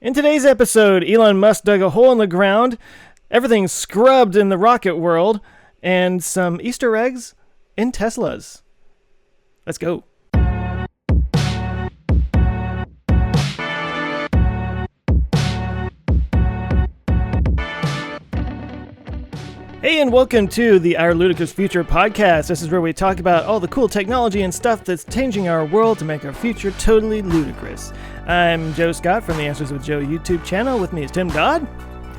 In today's episode, Elon Musk dug a hole in the ground, everything's scrubbed in the rocket world, and some Easter eggs in Teslas. Let's go. Hey, and welcome to the Our Ludicrous Future podcast. This is where we talk about all the cool technology and stuff that's changing our world to make our future totally ludicrous. I'm Joe Scott from the Answers with Joe YouTube channel. With me is Tim Dodd.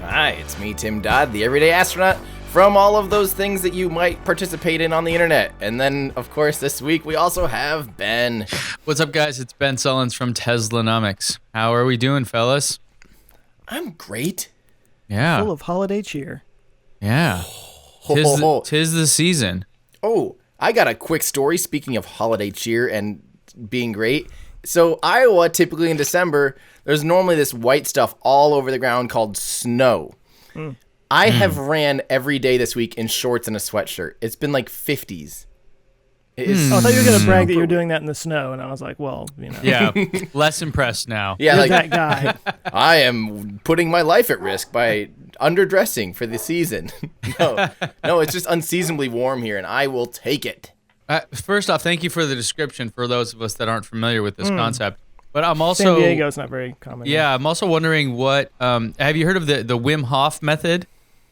Hi, it's me, Tim Dodd, the everyday astronaut from all of those things that you might participate in on the internet. And then, of course, this week we also have Ben. What's up, guys? It's Ben Sullins from Teslanomics. How are we doing, fellas? I'm great. Yeah. Full of holiday cheer. Yeah. Tis the season. Oh, I got a quick story, speaking of holiday cheer and being great. So Iowa, typically in December, there's normally this white stuff all over the ground called snow. I have ran every day this week in shorts and a sweatshirt. It's been like 50s. It is Oh, I thought you were going to brag that you were doing that in the snow, and I was like, well, you know. Yeah. Less impressed now. Yeah, You're like that guy. I am putting my life at risk by underdressing for the season. No, it's just unseasonably warm here, and I will take it. First off, thank you for the description for those of us that aren't familiar with this concept. But I'm also... San Diego's not very common. Yeah, I'm also wondering what... have you heard of the Wim Hof method?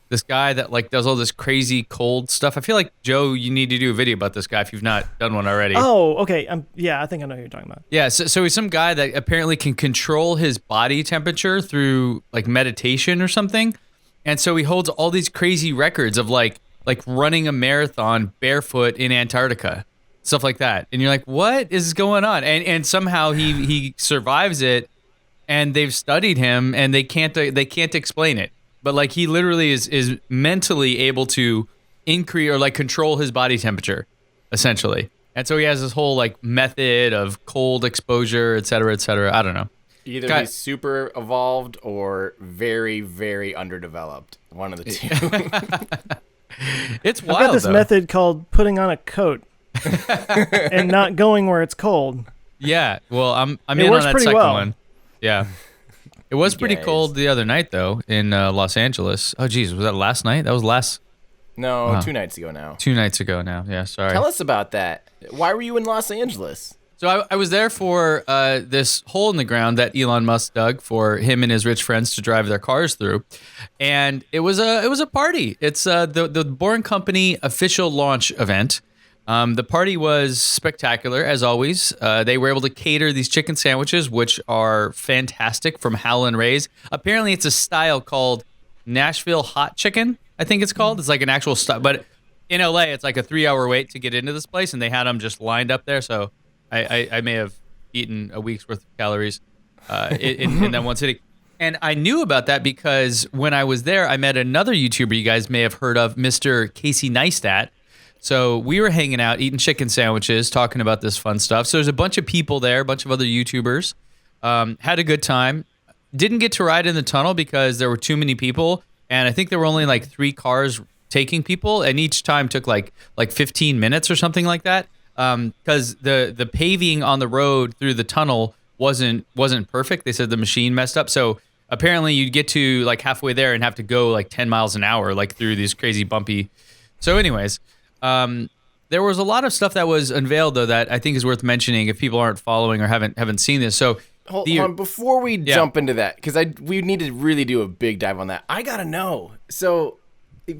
This guy that like does all this crazy cold stuff. I feel like, Joe, you need to do a video about this guy if you've not done one already. Oh, okay. Yeah, I think I know who you're talking about. Yeah, so he's some guy that apparently can control his body temperature through like meditation or something. And so he holds all these crazy records of like running a marathon barefoot in Antarctica, stuff like that. And you're like, what is going on? And somehow he survives it, and they've studied him, and they can't explain it. But like he literally is mentally able to increase or like control his body temperature, essentially. And so he has this whole like method of cold exposure, et cetera, et cetera. I don't know. Either he's super evolved or very, very underdeveloped. One of the two. It's wild. I've got this though. method called putting on a coat and not going where it's cold. Yeah, well, I'm It in on works that pretty second well. one. Yeah. It was pretty Guys. cold the other night, though, in Los Angeles. Oh, geez, was that last night? That was No, Wow. 2 nights ago now. 2 nights ago now. Yeah, sorry. Tell us about that. Why were you in Los Angeles? So I was there for this hole in the ground that Elon Musk dug for him and his rich friends to drive their cars through, and it was a party. It's the Boring Company official launch event. The party was spectacular as always. They were able to cater these chicken sandwiches, which are fantastic, from Howlin' Ray's. Apparently, it's a style called Nashville Hot Chicken. I think it's called. It's like an actual style, but in LA, it's like a 3-hour wait to get into this place, and they had them just lined up there. So I may have eaten a week's worth of calories in that one sitting. And I knew about that because when I was there, I met another YouTuber you guys may have heard of, Mr. Casey Neistat. So we were hanging out, eating chicken sandwiches, talking about this fun stuff. So there's a bunch of people there, a bunch of other YouTubers. Had a good time. Didn't get to ride in the tunnel because there were too many people. And I think there were only like 3 cars taking people. And each time took like 15 minutes or something like that. Because the paving on the road through the tunnel wasn't perfect. They said the machine messed up. So apparently you'd get to like halfway there and have to go like 10 miles an hour, like through these crazy bumpy. So anyways, there was a lot of stuff that was unveiled though that I think is worth mentioning if people aren't following or haven't seen this. So Hold on, before we jump into that, because we need to really do a big dive on that. I gotta know. So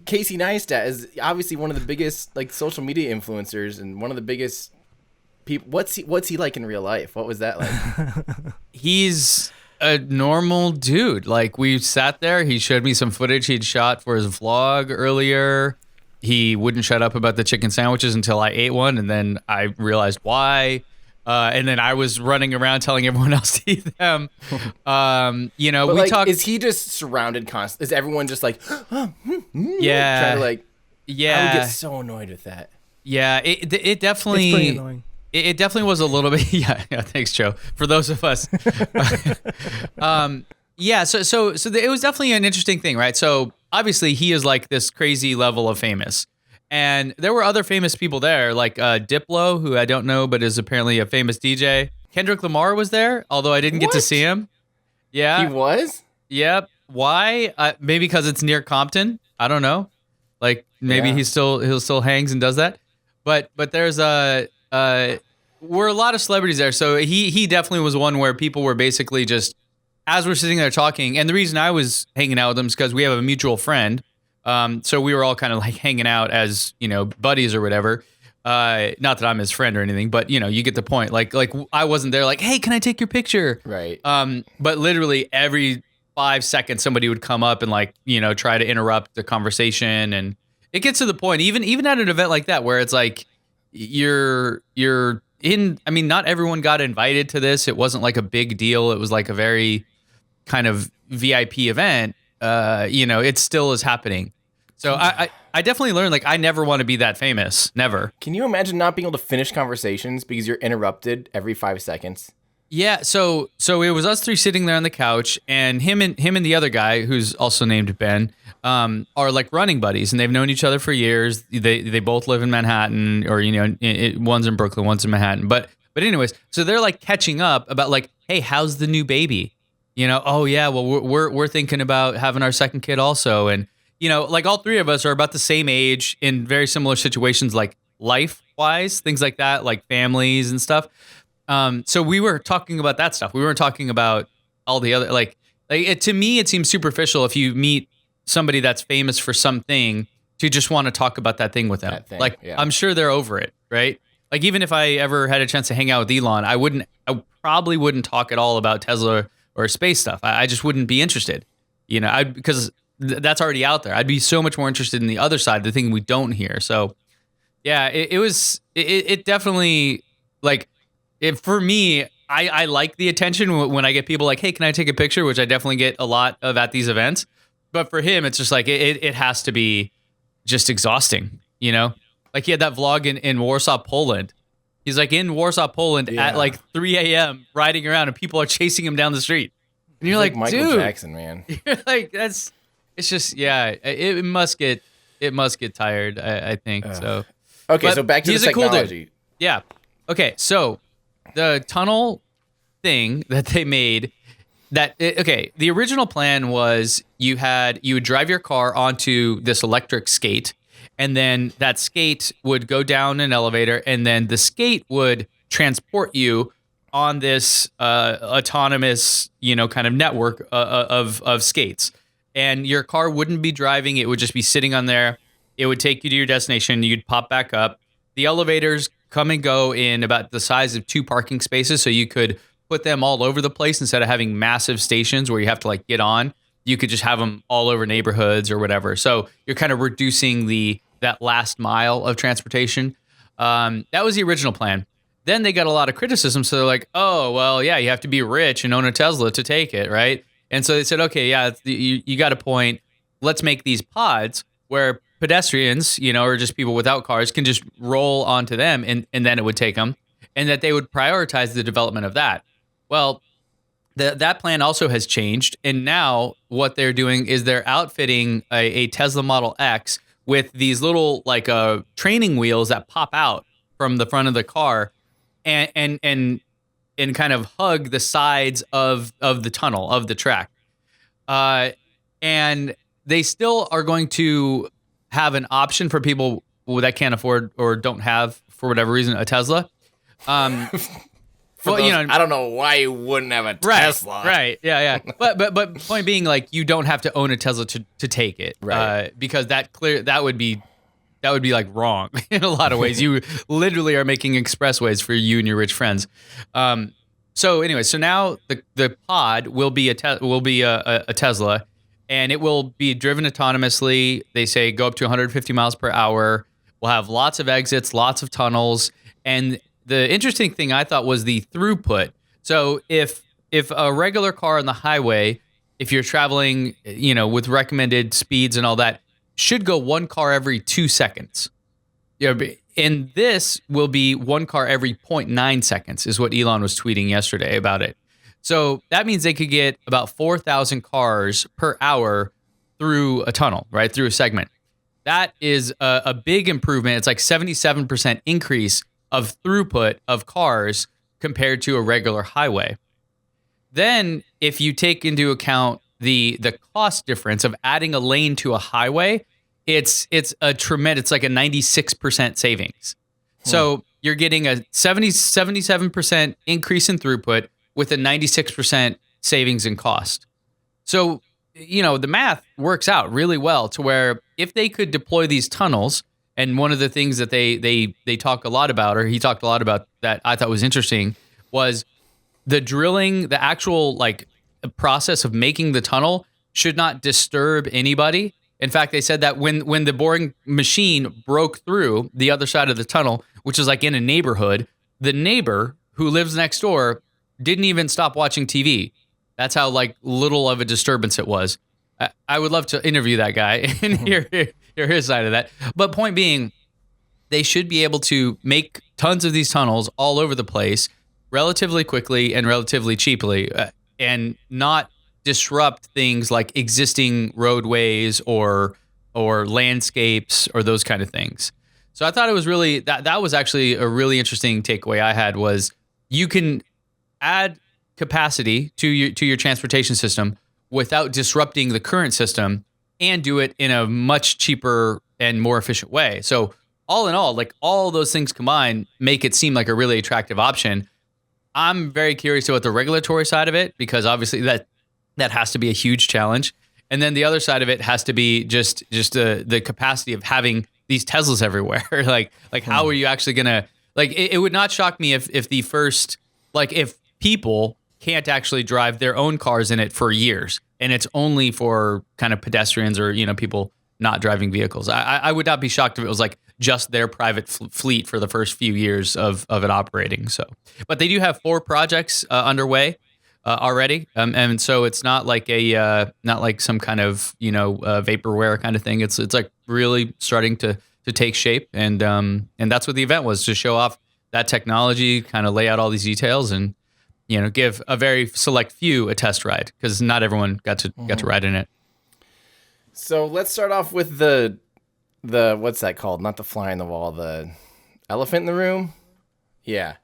Casey Neistat is obviously one of the biggest like social media influencers and one of the biggest people. What's he like in real life? What was that like? He's a normal dude. Like we sat there, he showed me some footage he'd shot for his vlog earlier. He wouldn't shut up about the chicken sandwiches until I ate one, and then I realized why. And then I was running around telling everyone else to eat them. But we like, talked. is he just surrounded constantly? Is everyone just like, Yeah. trying to like? Yeah. I would get so annoyed with that. Yeah, it definitely. It's pretty annoying. It definitely was a little bit. Yeah. Thanks, Joe. For those of us. Yeah. So it was definitely an interesting thing, right? So obviously he is like this crazy level of famous. And there were other famous people there, like Diplo, who I don't know, but is apparently a famous DJ. Kendrick Lamar was there, although I didn't get to see him. Yeah. He was? Yep. Why? Maybe because it's near Compton. I don't know. Like maybe Yeah. he'll still hangs and does that. But there's we're a lot of celebrities there. So he definitely was one where people were basically just as we're sitting there talking. And the reason I was hanging out with him is because we have a mutual friend. So we were all kind of like hanging out as, buddies or whatever. Not that I'm his friend or anything, but you get the point. Like I wasn't there like, hey, can I take your picture? Right. But literally every 5 seconds somebody would come up and try to interrupt the conversation, and it gets to the point even at an event like that where it's like you're in. I mean, not everyone got invited to this. It wasn't like a big deal. It was like a very kind of VIP event. It still is happening. So I definitely learned I never want to be that famous. Never. Can you imagine not being able to finish conversations because you're interrupted every 5 seconds? Yeah, so it was us three sitting there on the couch, and him and the other guy, who's also named Ben, are like running buddies, and they've known each other for years. They both live in Manhattan, or one's in Brooklyn, one's in Manhattan. But anyways, so they're like catching up about like, hey, how's the new baby? Oh yeah, well we're thinking about having our second kid also, and like all three of us are about the same age in very similar situations, like life-wise, things like that, like families and stuff. So we were talking about that stuff. We weren't talking about all the other, to me, it seems superficial if you meet somebody that's famous for something to just want to talk about that thing with them. Yeah. I'm sure they're over it, right? Like, even if I ever had a chance to hang out with Elon, I probably wouldn't talk at all about Tesla or space stuff. I just wouldn't be interested, because that's already out there. I'd be so much more interested in the other side, the thing we don't hear. So yeah, it definitely, like, for me, I like the attention when I get people like, hey, can I take a picture? Which I definitely get a lot of at these events. But for him, it's just like, it has to be just exhausting, Like, he had that vlog in Warsaw, Poland. He's like in Warsaw, Poland at like 3 a.m. riding around, and people are chasing him down the street. And you're like, Michael dude, Jackson, man. You're like, it's just, yeah, it must get tired, I think. So Okay, but so back to the he's a cool technology. dude. Yeah. Okay, so the tunnel thing that they made, the original plan was you would drive your car onto this electric skate, and then that skate would go down an elevator, and then the skate would transport you on this autonomous, kind of network of skates. And your car wouldn't be driving. It would just be sitting on there. It would take you to your destination. You'd pop back up. The elevators come and go in about the size of 2 parking spaces. So you could put them all over the place instead of having massive stations where you have to like get on. You could just have them all over neighborhoods or whatever. So you're kind of reducing that last mile of transportation. That was the original plan. Then they got a lot of criticism. So they're like, oh, well, yeah, you have to be rich and own a Tesla to take it, right? And so they said, okay, yeah, you got a point. Let's make these pods where pedestrians, or just people without cars can just roll onto them, and then it would take them, and that they would prioritize the development of that. Well, that plan also has changed, and now what they're doing is they're outfitting a Tesla Model X with these little training wheels that pop out from the front of the car, and kind of hug the sides of the tunnel, of the track. And they still are going to have an option for people that can't afford or don't have, for whatever reason, a Tesla. I don't know why you wouldn't have a Tesla. Right. Yeah. But point being, like, you don't have to own a Tesla to take it. Right. Because that would be like wrong in a lot of ways. You literally are making expressways for you and your rich friends. So anyway, so now the pod will be a Tesla, and it will be driven autonomously. They say go up to 150 miles per hour. We'll have lots of exits, lots of tunnels, and the interesting thing I thought was the throughput. So if a regular car on the highway, if you're traveling, with recommended speeds and all that, should go 1 car every 2 seconds. And this will be 1 car every 0.9 seconds is what Elon was tweeting yesterday about it. So that means they could get about 4,000 cars per hour through a tunnel, right? Through a segment. That is a big improvement. It's like 77% increase of throughput of cars compared to a regular highway. Then if you take into account the cost difference of adding a lane to a highway, it's a tremendous, it's like a 96% savings. So you're getting a 77% increase in throughput with a 96% savings in cost. So, the math works out really well to where if they could deploy these tunnels, and one of the things that they talk a lot about, or he talked a lot about that I thought was interesting, was the drilling, the actual process of making the tunnel should not disturb anybody. In fact, they said that when the boring machine broke through the other side of the tunnel, which is like in a neighborhood, the neighbor who lives next door didn't even stop watching TV. That's how little of a disturbance it was. I would love to interview that guy and hear his side of that. But point being, they should be able to make tons of these tunnels all over the place relatively quickly and relatively cheaply, and not disrupt things like existing roadways or landscapes or those kind of things. So I thought it was really that was actually a really interesting takeaway I had, was you can add capacity to your transportation system without disrupting the current system, and do it in a much cheaper and more efficient way. So all in all, all those things combined make it seem like a really attractive option. I'm very curious about the regulatory side of it, because obviously that has to be a huge challenge. And then the other side of it has to be just the capacity of having these Teslas everywhere. How are you actually gonna it would not shock me if the first if people can't actually drive their own cars in it for years, and it's only for kind of pedestrians or people not driving vehicles. I would not be shocked if it was just their private fleet for the first few years of it operating. So, but they do have 4 projects underway already, and so it's not like not like some kind of vaporware kind of thing. It's really starting to take shape, and that's what the event was, to show off that technology, kind of lay out all these details, and give a very select few a test ride, because not everyone got to ride in it. So let's start off with the what's that called? Not the fly on the wall, the elephant in the room. Yeah.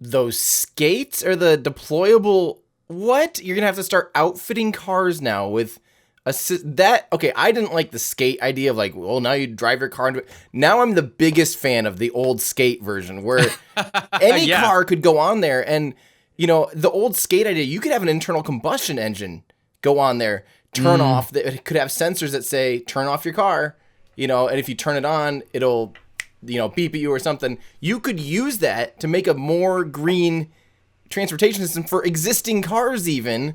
Those skates are the deployable. What? You're gonna have to start outfitting cars now with okay, I didn't like the skate idea of now you drive your car into it. Now I'm the biggest fan of the old skate version, where any car could go on there, and the old skate idea, you could have an internal combustion engine go on there, turn off. It could have sensors that say turn off your car, and if you turn it on, it'll beep at you or something. You could use that to make a more green transportation system for existing cars even.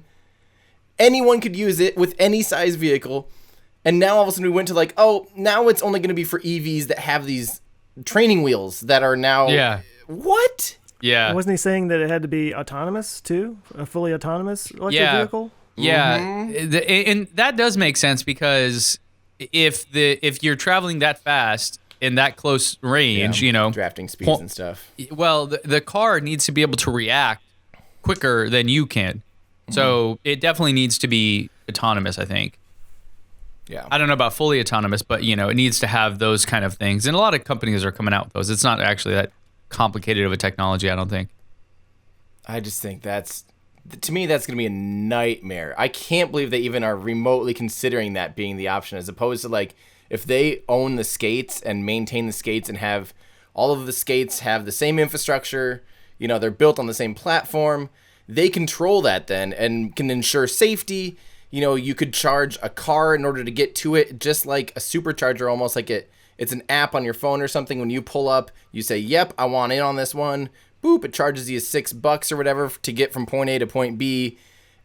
Anyone could use it with any size vehicle. And now all of a sudden we went to now it's only going to be for EVs that have these training wheels that are now... Yeah. What? Yeah. Wasn't he saying that it had to be autonomous too? A fully autonomous electric vehicle? Yeah. Mm-hmm. And that does make sense, because if you're traveling that fast in that close range, drafting speeds and stuff. Well, the car needs to be able to react quicker than you can. So it definitely needs to be autonomous, I think. Yeah. I don't know about fully autonomous, but it needs to have those kind of things. And a lot of companies are coming out with those. It's not actually that complicated of a technology, I don't think. I just think to me, that's going to be a nightmare. I can't believe they even are remotely considering that being the option, as opposed to if they own the skates and maintain the skates and have all of the skates have the same infrastructure, they're built on the same platform. They control that then and can ensure safety. You could charge a car in order to get to it, just like a supercharger, almost like it's an app on your phone or something. When you pull up, you say, yep, I want in on this one. Boop, it charges you $6 or whatever to get from point A to point B.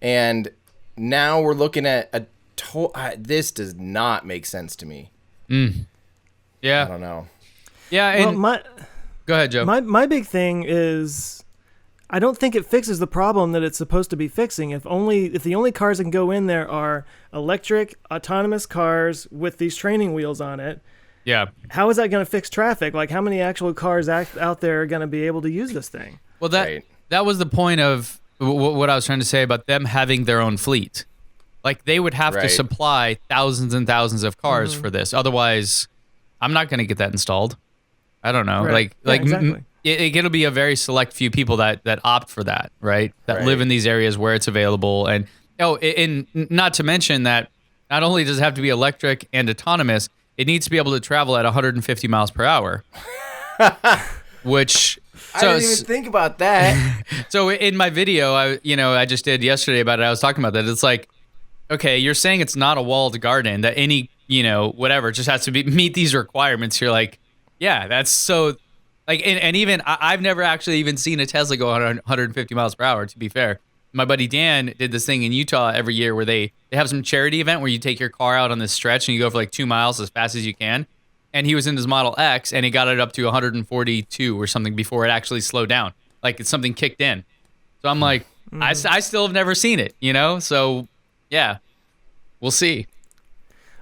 And now we're looking at this does not make sense to me. Yeah. I don't know. Yeah. And go ahead, Joe. My big thing is, I don't think it fixes the problem that it's supposed to be fixing. If the only cars that can go in there are electric, autonomous cars with these training wheels on it, yeah, how is that going to fix traffic? How many actual cars out there are going to be able to use this thing? Well, that was the point of what I was trying to say about them having their own fleet. They would have to supply thousands and thousands of cars for this. Otherwise, I'm not going to get that installed. I don't know. Right. Exactly. it'll be a very select few people that opt for that, right? That live in these areas where it's available. And and not to mention that not only does it have to be electric and autonomous, it needs to be able to travel at 150 miles per hour. Which I didn't even think about that. So in my video, I just did yesterday about it. I was talking about that. It's like, okay, you're saying it's not a walled garden, that any whatever just has to meet these requirements. You're like, yeah, that's so. Like, and even I've never actually even seen a Tesla go 150 miles per hour, to be fair. My buddy Dan did this thing in Utah every year where they have some charity event where you take your car out on this stretch and you go for like 2 miles as fast as you can. And he was in his Model X and he got it up to 142 or something before it actually slowed down. Like something kicked in. So I'm like, I still have never seen it, So, yeah, we'll see.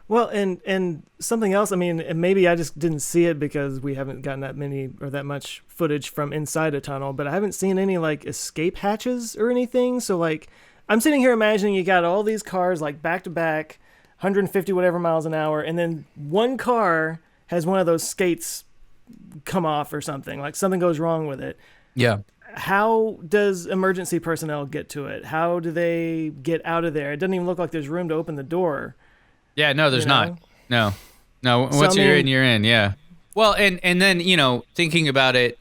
Well, and something else, I mean, and maybe I just didn't see it because we haven't gotten that many or that much footage from inside a tunnel, but I haven't seen any like escape hatches or anything. So like, I'm sitting here imagining you got all these cars like back to back, 150 whatever miles an hour, and then one car has one of those skates come off or something, like something goes wrong with it. Yeah. How does emergency personnel get to it? How do they get out of there? It doesn't even look like there's room to open the door. Yeah, no, there's not. No. Once you're in, you're in. Yeah. Well, and then thinking about it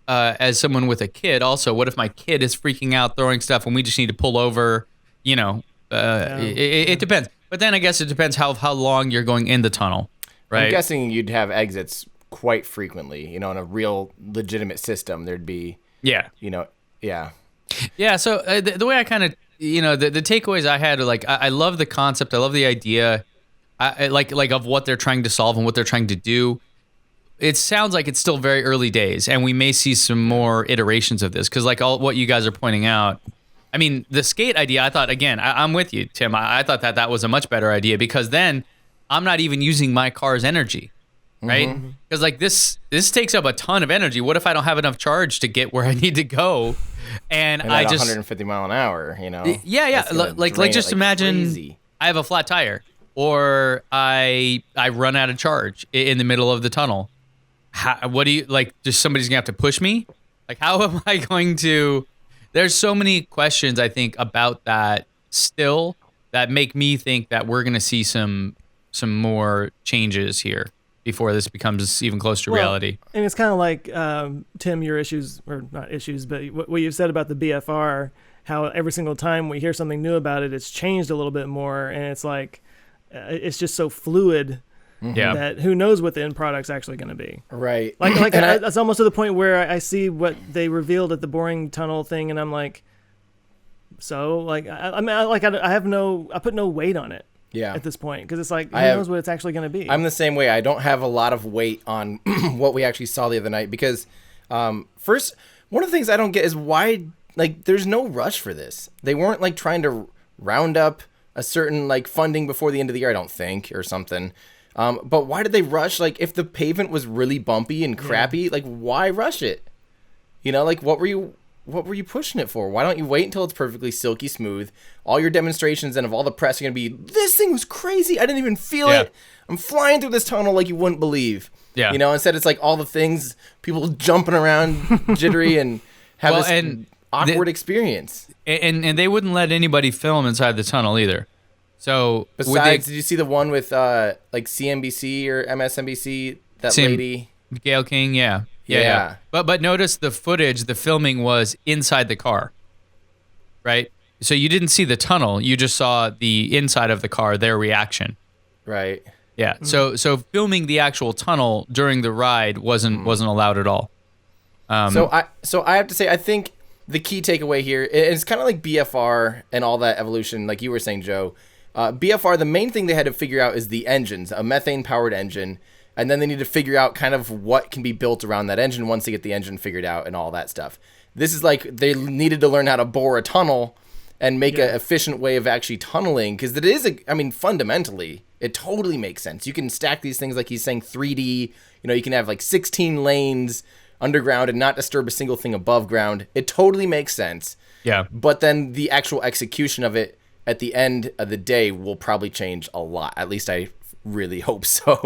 as someone with a kid, also, what if my kid is freaking out, throwing stuff, and we just need to pull over? It depends. But then I guess it depends how long you're going in the tunnel, right? I'm guessing you'd have exits quite frequently. In a real legitimate system, there'd be. Yeah. Yeah. Yeah. So the way I kind of the takeaways I had are like I love the concept. I love the idea. I like of what they're trying to solve and what they're trying to do. It sounds like it's still very early days, and we may see some more iterations of this because, like all what you guys are pointing out, I mean, the skate idea. I thought again, I'm with you, Tim. I thought that was a much better idea because then I'm not even using my car's energy, right? Because like this takes up a ton of energy. What if I don't have enough charge to get where I need to go? And I just 150 mile an hour, Yeah. Like just imagine crazy. I have a flat tire. Or I run out of charge in the middle of the tunnel. What do you like? Just somebody's gonna have to push me? Like, how am I going to? There's so many questions I think about that still that make me think that we're gonna see some more changes here before this becomes even closer to reality. And it's kind of like Tim, your issues or not issues, but what you've said about the BFR, how every single time we hear something new about it, it's changed a little bit more, and it's like. It's just so fluid that who knows what the end product's actually going to be. Right. Like that's almost to the point where I see what they revealed at the boring tunnel thing, and I'm like, so like I put no weight on it. Yeah. At this point, because it's like who knows what it's actually going to be. I'm the same way. I don't have a lot of weight on what we actually saw the other night because first, one of the things I don't get is why there's no rush for this. They weren't trying to round up a certain funding before the end of the year, I don't think, or something. But why did they rush? If the pavement was really bumpy and crappy, why rush it? What were you pushing it for? Why don't you wait until it's perfectly silky smooth? All your demonstrations and of all the press are gonna be, this thing was crazy. I didn't even feel it. I'm flying through this tunnel like you wouldn't believe. Yeah. Instead it's all the things, people jumping around jittery and have awkward experience. And they wouldn't let anybody film inside the tunnel either. So besides, did you see the one with CNBC or MSNBC? That lady, Gayle King, yeah. But notice the footage, the filming was inside the car, right? So you didn't see the tunnel, you just saw the inside of the car, their reaction. Right. Yeah. Mm-hmm. So filming the actual tunnel during the ride wasn't allowed at all. So I have to say, I think the key takeaway here is kind of like BFR and all that evolution, like you were saying, Joe. BFR, the main thing they had to figure out is the engines, a methane-powered engine, and then they need to figure out kind of what can be built around that engine once they get the engine figured out and all that stuff. This is they needed to learn how to bore a tunnel and make an efficient way of actually tunneling, because it is, fundamentally, it totally makes sense. You can stack these things, like he's saying, 3D. You can have 16 lanes underground and not disturb a single thing above ground. It totally makes sense. Yeah. But then the actual execution of it at the end of the day will probably change a lot. At least I really hope so.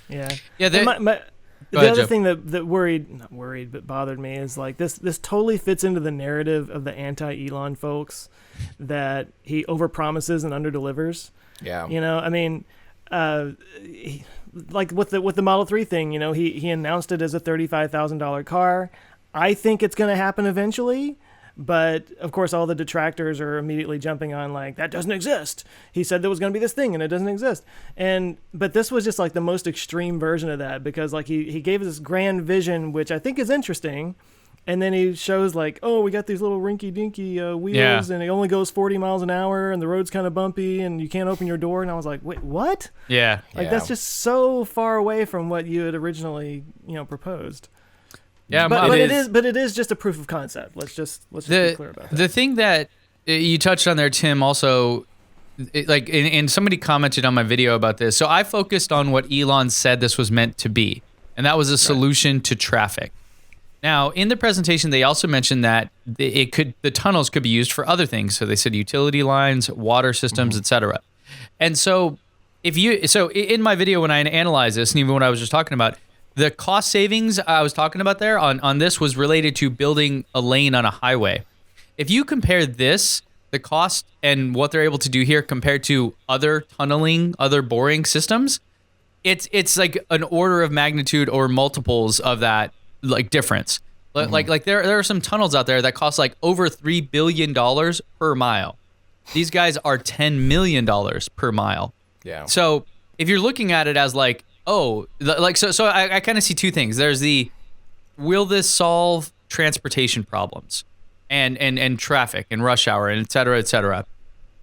Yeah. Yeah. Go ahead, other Joe. thing that not worried, but bothered me is like this totally fits into the narrative of the anti-Elon folks that he overpromises and underdelivers. Yeah. You know, I mean, like with the Model 3 thing, you know, he announced it as a $35,000 car. I think it's going to happen eventually. But, of course, all the detractors are immediately jumping on, like, that doesn't exist. He said there was going to be this thing, and it doesn't exist. But this was just, like, the most extreme version of that, because, like, he gave this grand vision, which I think is interesting, and then he shows, like, oh, we got these little rinky-dinky wheels, and it only goes 40 miles an hour, and the road's kind of bumpy, and you can't open your door. And I was like, wait, what? Yeah. Like, that's just so far away from what you had originally, proposed. Yeah, but it is just a proof of concept. Let's just be clear about that. The thing that you touched on there, Tim, also, and somebody commented on my video about this. So I focused on what Elon said this was meant to be, and that was a solution to traffic. Now, in the presentation, they also mentioned that the tunnels could be used for other things. So they said utility lines, water systems, etc. And so in my video when I analyzed this, and even what I was just talking about, the cost savings I was talking about there on this was related to building a lane on a highway. If you compare this, the cost and what they're able to do here compared to other tunneling, other boring systems, it's like an order of magnitude or multiples of that like difference. Like there are some tunnels out there that cost like over $3 billion per mile. These guys are $10 million per mile. Yeah. So if you're looking at it as like, so I kind of see two things. There's will this solve transportation problems and traffic and rush hour and et cetera,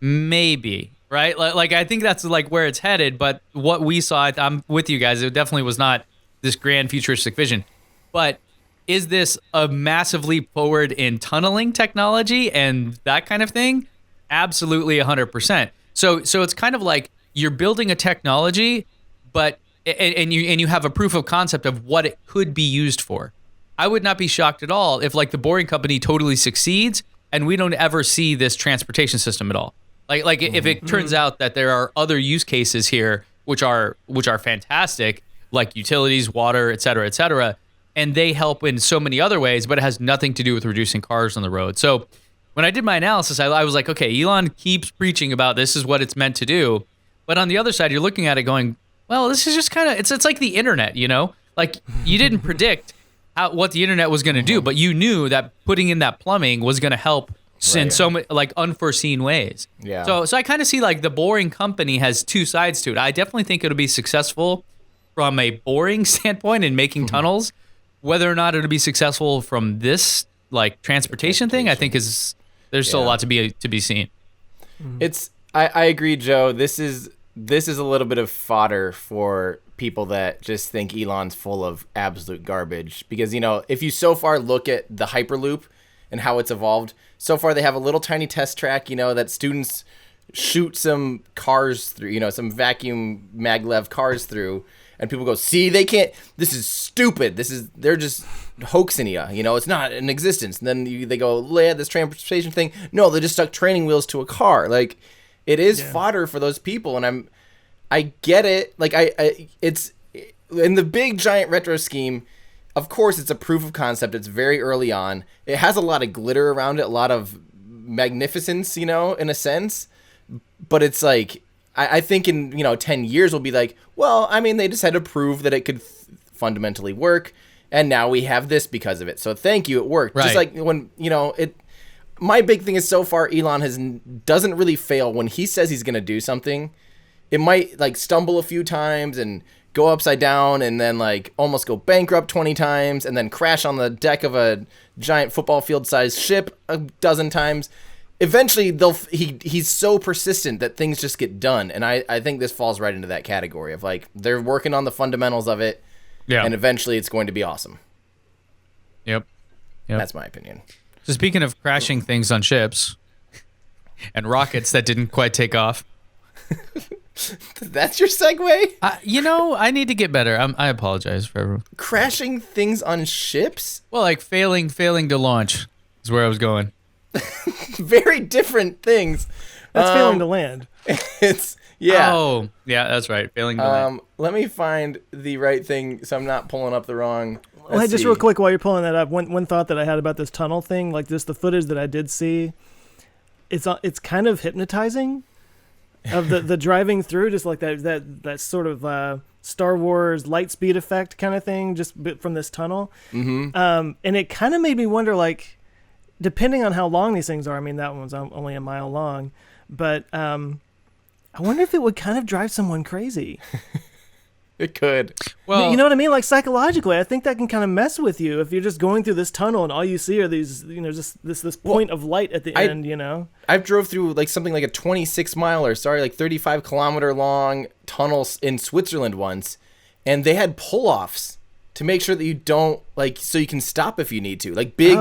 maybe, right? Like I think that's like where it's headed, but what we saw, I'm with you guys, it definitely was not this grand futuristic vision. But is this a massive leap forward in tunneling technology and that kind of thing? Absolutely 100%. So it's kind of like you're building a technology, but and you have a proof of concept of what it could be used for. I would not be shocked at all if like the Boring Company totally succeeds and we don't ever see this transportation system at all. Like if it turns out that there are other use cases here which are fantastic, like utilities, water, et cetera, and they help in so many other ways, but it has nothing to do with reducing cars on the road. So when I did my analysis, I was like, okay, Elon keeps preaching about this is what it's meant to do, but on the other side, you're looking at it going, well, this is just kind of, it's like the internet, like you didn't predict what the internet was going to do, but you knew that putting in that plumbing was going to help in so many like unforeseen ways. Yeah. So I kind of see like the Boring Company has two sides to it. I definitely think it'll be successful from a boring standpoint in making tunnels. Whether or not it'll be successful from this like transportation thing, I think there's still a lot to be seen. I agree, Joe. This is a little bit of fodder for people that just think Elon's full of absolute garbage. Because, if you so far look at the Hyperloop and how it's evolved, so far they have a little tiny test track, that students shoot some cars through, some vacuum maglev cars through, and people go, see, they can't, this is stupid. They're just hoaxing you, it's not in existence. And then they go, yeah, this transportation thing. No, they just stuck training wheels to a car. Like, it is fodder for those people, and I get it. Like it's in the big giant retro scheme. Of course, it's a proof of concept. It's very early on. It has a lot of glitter around it, a lot of magnificence, in a sense. But it's like I think in 10 years we'll be like, well, I mean, they just had to prove that it could fundamentally work, and now we have this because of it. So thank you, it worked. Right. Just like when it. My big thing is so far Elon doesn't really fail when he says he's going to do something. It might like stumble a few times and go upside down and then like almost go bankrupt 20 times and then crash on the deck of a giant football field sized ship a dozen times. Eventually he's so persistent that things just get done. And I think this falls right into that category of like, they're working on the fundamentals of it. Yeah. And eventually it's going to be awesome. Yep. That's my opinion. So speaking of crashing things on ships and rockets that didn't quite take off. That's your segue? I need to get better. I apologize for everyone. Crashing things on ships? Well, like failing to launch is where I was going. Very different things. That's failing to land. Yeah. Oh, yeah, that's right. Failing to land. Let me find the right thing so I'm not pulling up the wrong. Well, hey, just real quick while you're pulling that up, one thought that I had about this tunnel thing, like just the footage that I did see, it's kind of hypnotizing of the driving through, just like that sort of Star Wars light speed effect kind of thing, just from this tunnel. Mm-hmm. And it kind of made me wonder, like, depending on how long these things are. I mean, that one's only a mile long, but I wonder if it would kind of drive someone crazy. It could. Well, you know what I mean? Like psychologically, I think that can kind of mess with you if you're just going through this tunnel and all you see are these, just this point of light at the end, I've drove through like something like a like 35 kilometer long tunnels in Switzerland once, and they had pull-offs to make sure that you don't, like, so you can stop if you need to, like big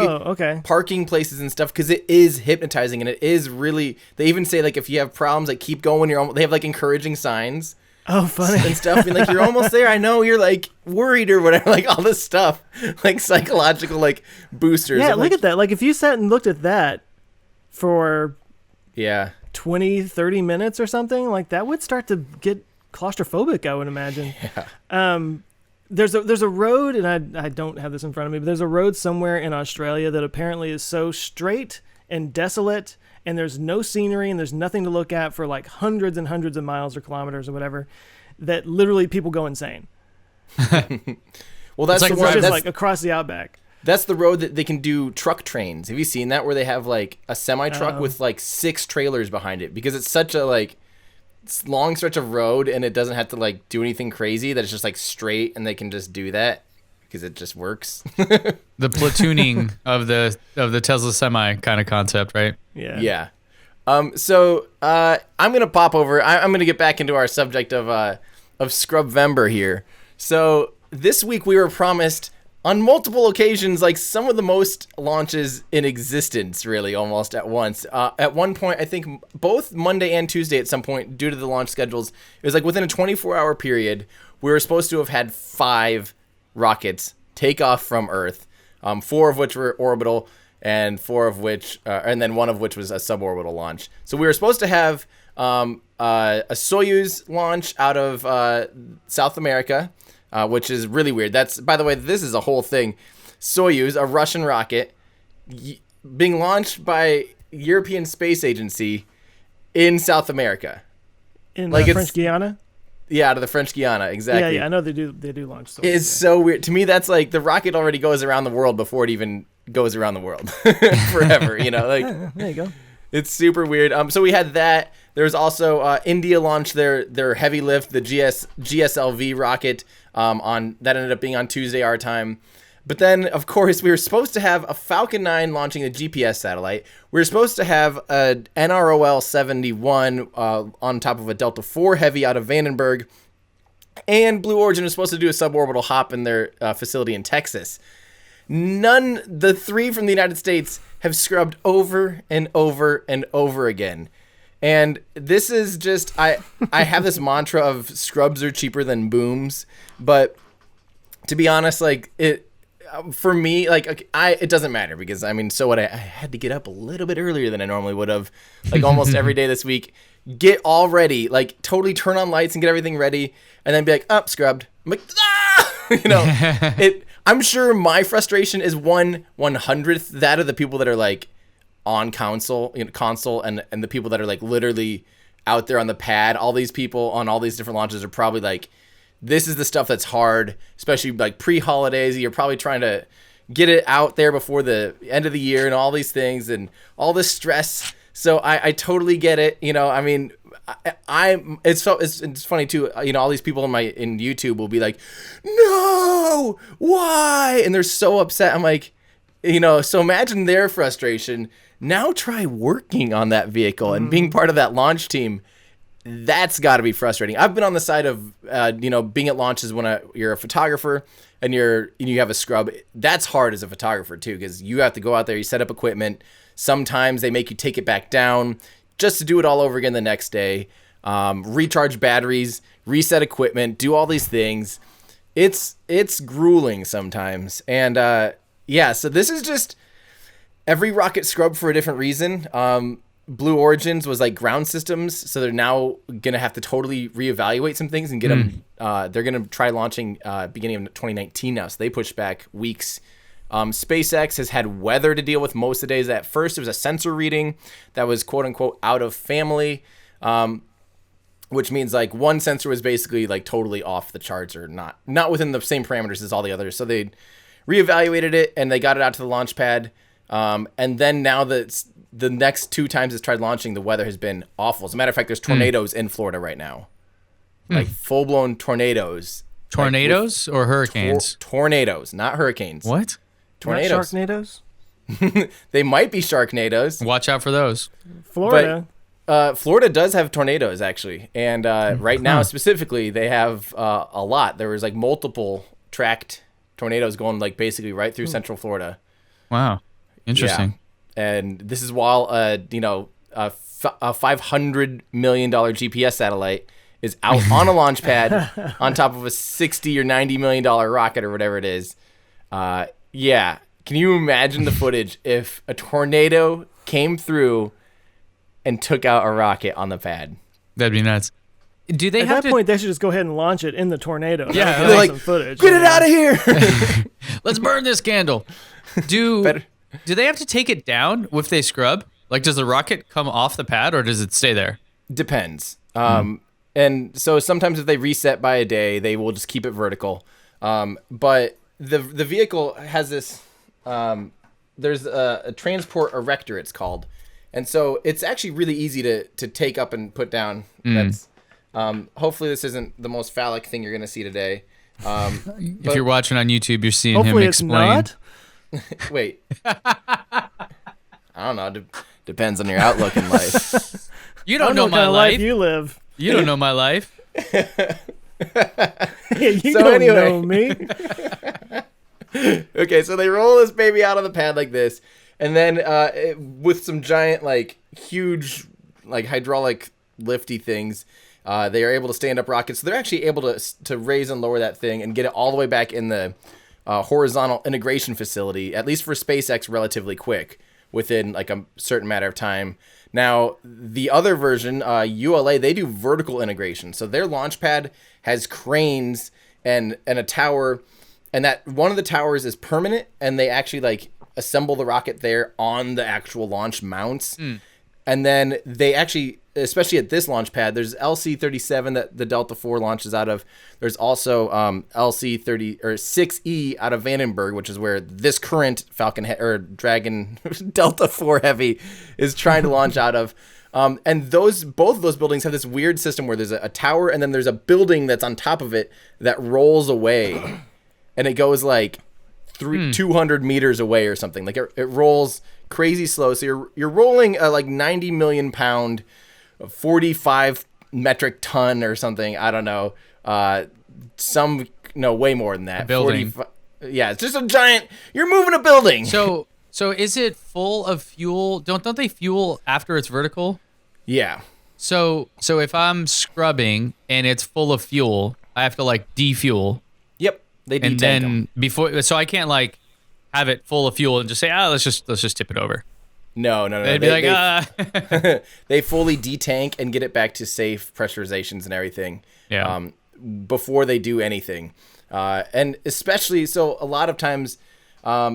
parking places and stuff, because it is hypnotizing, and it is really, they even say, like, if you have problems, like, keep going, they have, like, encouraging signs. Oh, funny. And stuff, and, like, you're almost there, I know you're, like, worried or whatever, like, all this stuff, like, psychological, like, boosters. Yeah, look at that. Like, if you sat and looked at that for 20, 30 minutes or something, like, that would start to get claustrophobic, I would imagine. Yeah. There's a road, and I don't have this in front of me, but there's a road somewhere in Australia that apparently is so straight and desolate, and there's no scenery, and there's nothing to look at for like hundreds and hundreds of miles or kilometers or whatever, that literally people go insane. Well, that's like the one that's that's like across the outback. That's the road that they can do truck trains. Have you seen that, where they have like a semi truck with like 6 trailers behind it, because it's such a like long stretch of road, and it doesn't have to like do anything crazy, that it's just like straight, and they can just do that because it just works. The platooning of the Tesla semi kind of concept, right? Yeah. So I'm gonna pop over. I'm gonna get back into our subject of Scrubvember here. So this week we were promised on multiple occasions, like some of the most launches in existence, really, almost at once. At one point, I think both Monday and Tuesday at some point, due to the launch schedules, it was like within a 24-hour period, we were supposed to have had 5 rockets take off from Earth, 4 of which were orbital, and 4 of which, and then 1 of which was a suborbital launch. So we were supposed to have a Soyuz launch out of South America, which is really weird. That's, by the way, this is a whole thing. Soyuz, a Russian rocket, being launched by European Space Agency in South America. In like French Guiana? Yeah, out of the French Guiana, exactly. Yeah, I know they do launch Soyuz. It's so weird. To me, that's like the rocket already goes around the world before it even goes around the world. Forever, like. There you go. It's super weird. So we had that. There was also India launched their heavy lift, the GSLV rocket, that ended up being on Tuesday our time. But then, of course, we were supposed to have a Falcon 9 launching a GPS satellite. We were supposed to have a NROL 71 on top of a Delta IV Heavy out of Vandenberg. And Blue Origin was supposed to do a suborbital hop in their facility in Texas. The 3 from the United States have scrubbed over and over and over again. And this is just, I have this mantra of scrubs are cheaper than booms. But to be honest, like for me, like it doesn't matter, because I mean, so what? I had to get up a little bit earlier than I normally would have, like almost every day this week. Get all ready, like totally turn on lights and get everything ready, and then be like, scrubbed. I'm like, I'm sure my frustration is 1/100th that of the people that are like on console, and the people that are like literally out there on the pad. All these people on all these different launches are probably like, this is the stuff that's hard, especially like pre-holidays. You're probably trying to get it out there before the end of the year and all these things and all this stress. So I totally get it. I mean, it's funny too. All these people in YouTube will be like, no, why? And they're so upset. I'm like, so imagine their frustration. Now try working on that vehicle and being part of that launch team. That's got to be frustrating. I've been on the side of, being at launches when you're a photographer and you have a scrub. That's hard as a photographer too, because you have to go out there, you set up equipment. Sometimes they make you take it back down just to do it all over again the next day. Recharge batteries, reset equipment, do all these things. It's grueling sometimes. And so this is just every rocket scrub for a different reason. Blue Origins was like ground systems, so they're now gonna have to totally reevaluate some things and get them. They're gonna try launching beginning of 2019 now, so they pushed back weeks. SpaceX has had weather to deal with most of the days. At first, it was a sensor reading that was quote unquote out of family, which means like one sensor was basically like totally off the charts or not within the same parameters as all the others. So they reevaluated it and they got it out to the launch pad. And then now the next 2 times it's tried launching, the weather has been awful. As a matter of fact, there's tornadoes in Florida right now, like full-blown tornadoes. Tornadoes or hurricanes? Tornadoes, not hurricanes. What? Tornadoes. Not Sharknadoes? They might be Sharknadoes. Watch out for those. Florida. But Florida does have tornadoes, actually. And right now, specifically, they have a lot. There was like multiple tracked tornadoes going like basically right through Central Florida. Wow. Interesting. Yeah. And this is while, a $500 million GPS satellite is out on a launch pad on top of a $60 or $90 million rocket or whatever it is. Yeah. Can you imagine the footage if a tornado came through and took out a rocket on the pad? That'd be nuts. Do they At have that point, they should just go ahead and launch it in the tornado. Yeah, That would they're be like, some footage. get it out of here. Let's burn this candle. Do Better. do they have to take it down if they scrub? Like, does the rocket come off the pad or does it stay there? Depends. And so sometimes if they reset by a day, they will just keep it vertical. But the vehicle has this, there's a transport erector, it's called. And so it's actually really easy to take up and put down. That's hopefully this isn't the most phallic thing you're going to see today. If you're watching on YouTube, you're seeing him Hopefully it's explain. not. Wait. I don't know. Depends on your outlook in life. You I don't know what my kind of life. you live. You don't know my life. You So don't anyway. know me. Okay, so they roll this baby out of the pad like this, and then with some giant, like, huge, like, hydraulic lifty things, they are able to stand up rockets. So they're actually able to raise and lower that thing and get it all the way back in the horizontal integration facility, at least for SpaceX, relatively quick, within, like, a certain matter of time. Now, the other version, ULA, they do vertical integration. So their launch pad has cranes and a tower, and that one of the towers is permanent, and they actually like assemble the rocket there on the actual launch mounts. And then they actually, especially at this launch pad, there's LC-37 that the Delta IV launches out of. There's also LC-30 or 6E out of Vandenberg, which is where this current Dragon Delta IV Heavy is trying to launch out of. And both of those buildings have this weird system where there's a tower and then there's a building that's on top of it that rolls away, and it goes like 200 meters away or something. Like it rolls crazy slow. So you're rolling a like 90 million pound, 45 metric ton or something. I don't know. Way more than that. A building. Yeah, it's just a giant. You're moving a building. So is it full of fuel? Don't they fuel after it's vertical? Yeah. So if I'm scrubbing and it's full of fuel, I have to like defuel. Yep. They And detank then 'em. before, so I can't like have it full of fuel and just say, let's just tip it over. No. They'd be like, They fully detank and get it back to safe pressurizations and everything. Yeah. Before they do anything. And especially, so a lot of times,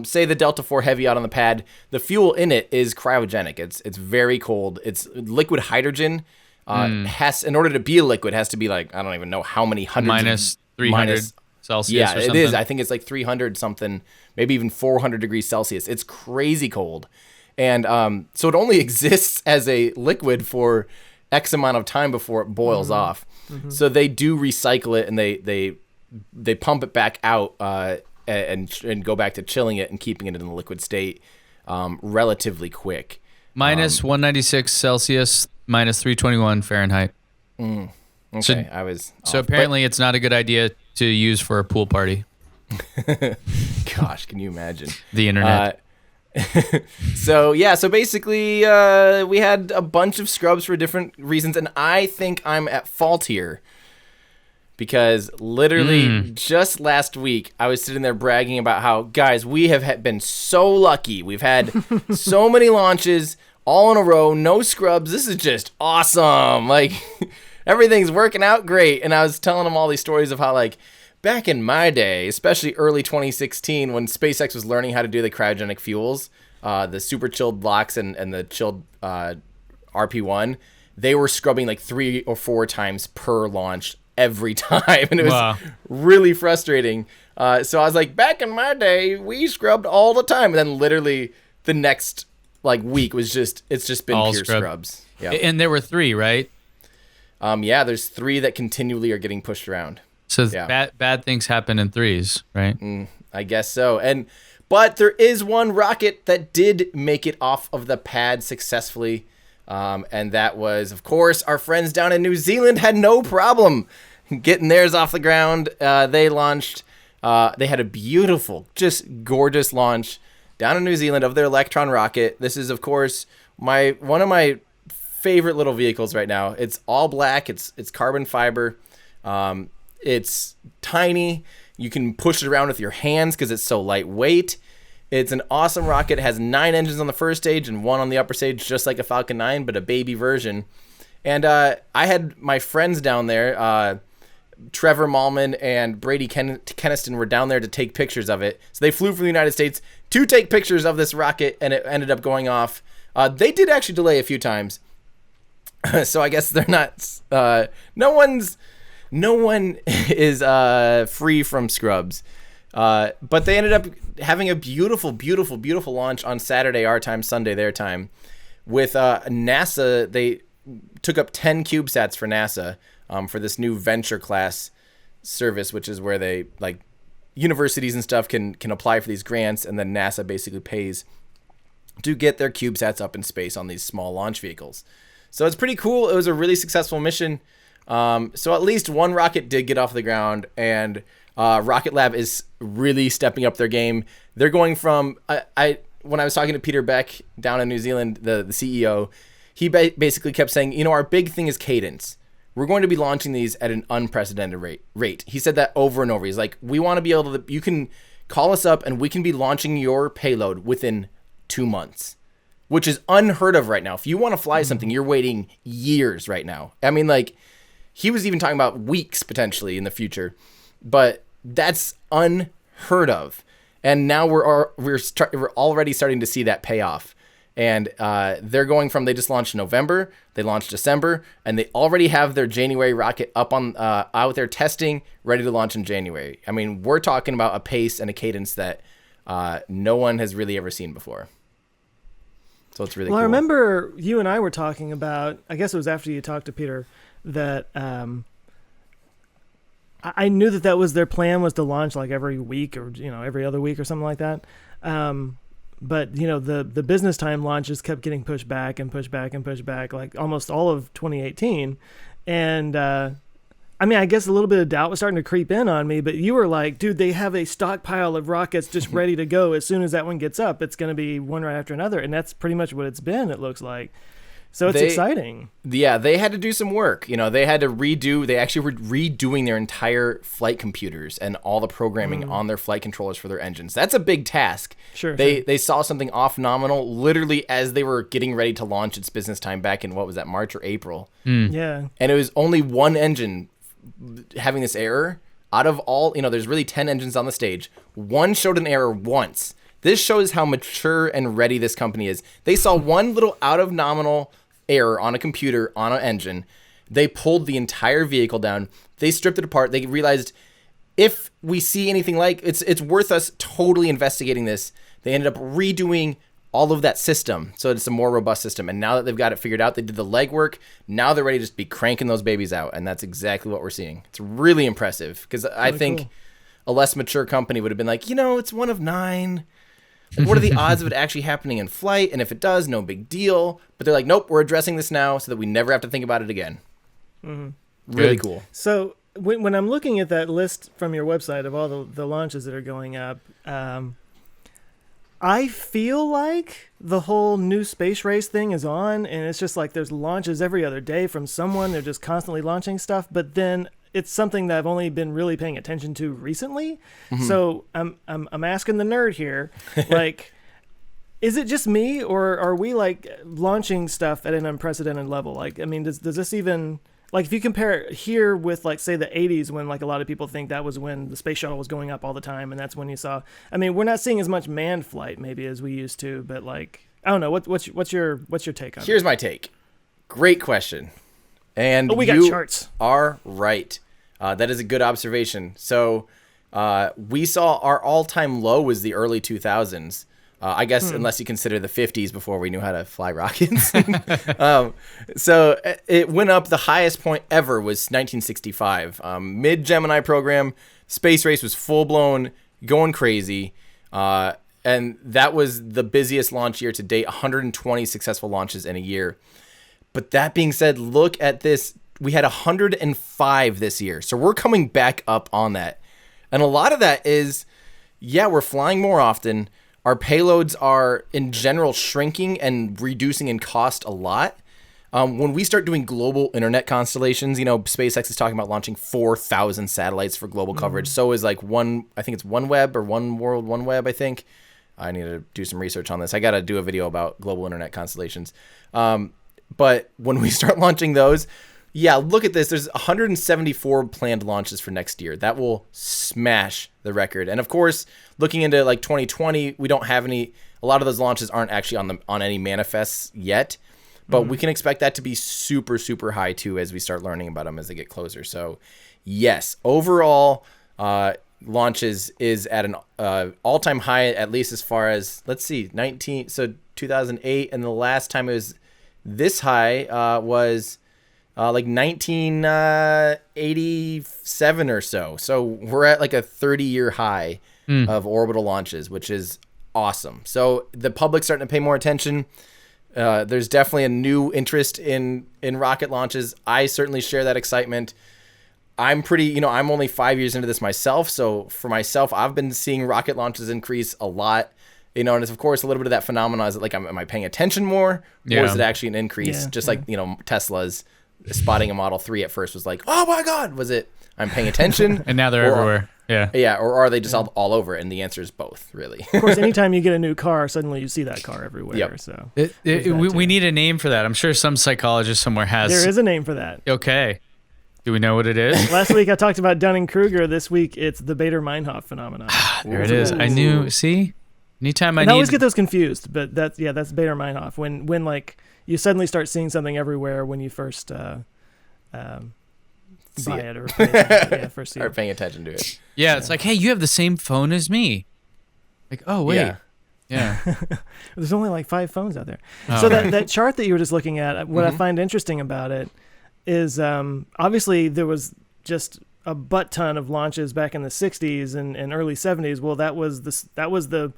say the Delta IV Heavy out on the pad, the fuel in it is cryogenic. It's very cold. It's liquid hydrogen. In order to be a liquid, has to be like, I don't even know how many hundreds minus 300 Celsius yeah, or it something. is. I think it's like 300 something, maybe even 400 degrees Celsius. It's crazy cold. And so it only exists as a liquid for X amount of time before it boils off. So they do recycle it, and they pump it back out and go back to chilling it and keeping it in the liquid state relatively quick. Minus 196 Celsius, minus 321 Fahrenheit. Okay, So- I was So off. apparently it's not a good idea to use for a pool party. But, gosh, can you imagine? The internet. So basically we had a bunch of scrubs for different reasons, and I think I'm at fault here because literally just last week I was sitting there bragging about how, guys, we have been so lucky. We've had so many launches all in a row, no scrubs. This is just awesome. Like, everything's working out great. And I was telling them all these stories of how, like, back in my day, especially early 2016, when SpaceX was learning how to do the cryogenic fuels, the super chilled blocks and the chilled RP1, they were scrubbing like 3 or 4 times per launch every time. And it was really frustrating. So I was like, back in my day, we scrubbed all the time. And then literally the next like week was it's just been all pure scrubs. Yeah. And there were 3, right? Yeah, there's 3 that continually are getting pushed around. So bad things happen in 3s, right? I guess so. But there is one rocket that did make it off of the pad successfully. And that was, of course, our friends down in New Zealand had no problem getting theirs off the ground. They launched, they had a beautiful, just gorgeous launch down in New Zealand of their Electron rocket. This is, of course, one of my favorite little vehicles right now. It's all black. It's carbon fiber. It's tiny. You can push it around with your hands because it's so lightweight. It's an awesome rocket. It has 9 engines on the first stage and 1 on the upper stage, just like a Falcon 9, but a baby version. And I had my friends down there, Trevor Mallman and Brady Keniston were down there to take pictures of it. So they flew from the United States to take pictures of this rocket, and it ended up going off. They did actually delay a few times. So I guess they're not, no one is free from scrubs. But they ended up having a beautiful, beautiful, beautiful launch on Saturday, our time, Sunday, their time. With NASA, they took up 10 CubeSats for NASA for this new venture class service, which is where they, like, universities and stuff can apply for these grants, and then NASA basically pays to get their CubeSats up in space on these small launch vehicles. So it's pretty cool. It was a really successful mission. So at least one rocket did get off the ground, and Rocket Lab is really stepping up their game. They're going from when I was talking to Peter Beck down in New Zealand, the CEO, he basically kept saying, our big thing is cadence. We're going to be launching these at an unprecedented rate. He said that over and over. He's like, we want to be able to, you can call us up and we can be launching your payload within 2 months, which is unheard of right now. If you want to fly something, you're waiting years right now. I mean, like, he was even talking about weeks potentially in the future, but that's unheard of. And now we're already starting to see that pay off. And they're going from, they just launched in November, they launched December, and they already have their January rocket up on out there testing, ready to launch in January. I mean, we're talking about a pace and a cadence that no one has really ever seen before. So it's really cool. I remember you and I were talking about, I guess it was after you talked to Peter, that I knew that was their plan, was to launch like every week or every other week or something like that. But the business time launches kept getting pushed back and pushed back and pushed back, like almost all of 2018. And I mean, I guess a little bit of doubt was starting to creep in on me. But you were like, dude, they have a stockpile of rockets just ready to go. As soon as that one gets up, it's going to be one right after another, and that's pretty much what it's been. It looks like. So it's exciting. Yeah, they had to do some work. They had to they actually were redoing their entire flight computers and all the programming on their flight controllers for their engines. That's a big task. Sure. They saw something off nominal literally as they were getting ready to launch its business time back in, what was that, March or April? Yeah. And it was only one engine having this error. Out of all, there's really 10 engines on the stage. One showed an error once. This shows how mature and ready this company is. They saw one little out of nominal error on a computer, on an engine. They pulled the entire vehicle down. They stripped it apart. They realized if we see anything like it's worth us totally investigating this. They ended up redoing all of that system so it's a more robust system. And now that they've got it figured out, they did the legwork. Now they're ready to just be cranking those babies out. And that's exactly what we're seeing. It's really impressive because I think a less mature company would have been like, it's one of 9. Like, what are the odds of it actually happening in flight? And if it does, no big deal. But they're like, nope, we're addressing this now so that we never have to think about it again. Really cool. So when I'm looking at that list from your website of all the launches that are going up, I feel like the whole new space race thing is on, and it's just like there's launches every other day from someone. They're just constantly launching stuff. But then it's something that I've only been really paying attention to recently. So I'm asking the nerd here, like, Is it just me, or are we like launching stuff at an unprecedented level? Like, I mean, does this even, like, if you compare it here with, like, say the 80s, when like a lot of people think that was when the space shuttle was going up all the time, and that's when you saw, I mean, we're not seeing as much manned flight maybe as we used to, but like, I don't know, what's your take on it? Here's my take. Great question. And we got charts. Are right. That is a good observation. So we saw our all-time low was the early 2000s. I guess unless you consider the 50s before we knew how to fly rockets. So it went up. The highest point ever was 1965. Mid-Gemini program, space race was full-blown, going crazy. And that was the busiest launch year to date, 120 successful launches in a year. But that being said, look at this. We had 105 this year. So we're coming back up on that. And a lot of that is, yeah, we're flying more often. Our payloads are, in general, shrinking and reducing in cost a lot. When we start doing global internet constellations, you know, SpaceX is talking about launching 4,000 satellites for global coverage. So is like I think it's OneWeb or One World OneWeb, I think. I need to do some research on this. I got to do a video about global internet constellations. But when we start launching those, yeah, look at this. There's 174 planned launches for next year. That will smash the record. And of course, looking into like 2020, we don't have any. A lot of those launches aren't actually on any manifests yet, but we can expect that to be super, super high too as we start learning about them as they get closer. So, yes, overall, launches is at an all-time high, at least as far as, let's see, 2008, and the last time it was this high was like 1987 or so. So we're at like a 30-year high of orbital launches, which is awesome. So the public's starting to pay more attention. There's definitely a new interest in rocket launches. I certainly share that excitement. I'm I'm only 5 years into this myself. So for myself, I've been seeing rocket launches increase a lot. And it's, of course, a little bit of that phenomenon. Is it like, am I paying attention more? Or is it actually an increase? Like, Tesla's spotting a Model 3 at first was like, oh my God, was it I'm paying attention? And now they're everywhere. Yeah. Yeah, or are they just all over? And the answer is both, really. Of course, anytime you get a new car, suddenly you see that car everywhere. Yep. So we need a name for that. I'm sure some psychologist somewhere has. There is a name for that. Okay. Do we know what it is? Last week I talked about Dunning-Kruger. This week it's the Bader-Meinhof phenomenon. There it is. I knew. See? Anytime I always get those confused, but that's Bader-Meinhof. When like you suddenly start seeing something everywhere when you first buy it or first see Start paying attention to it. Yeah, it's like, hey, you have the same phone as me. Like, oh wait, yeah. There's only like 5 phones out there. Oh. So that chart that you were just looking at, what I find interesting about it is obviously there was just a butt ton of launches back in the 60s and early 70s. Well, that was the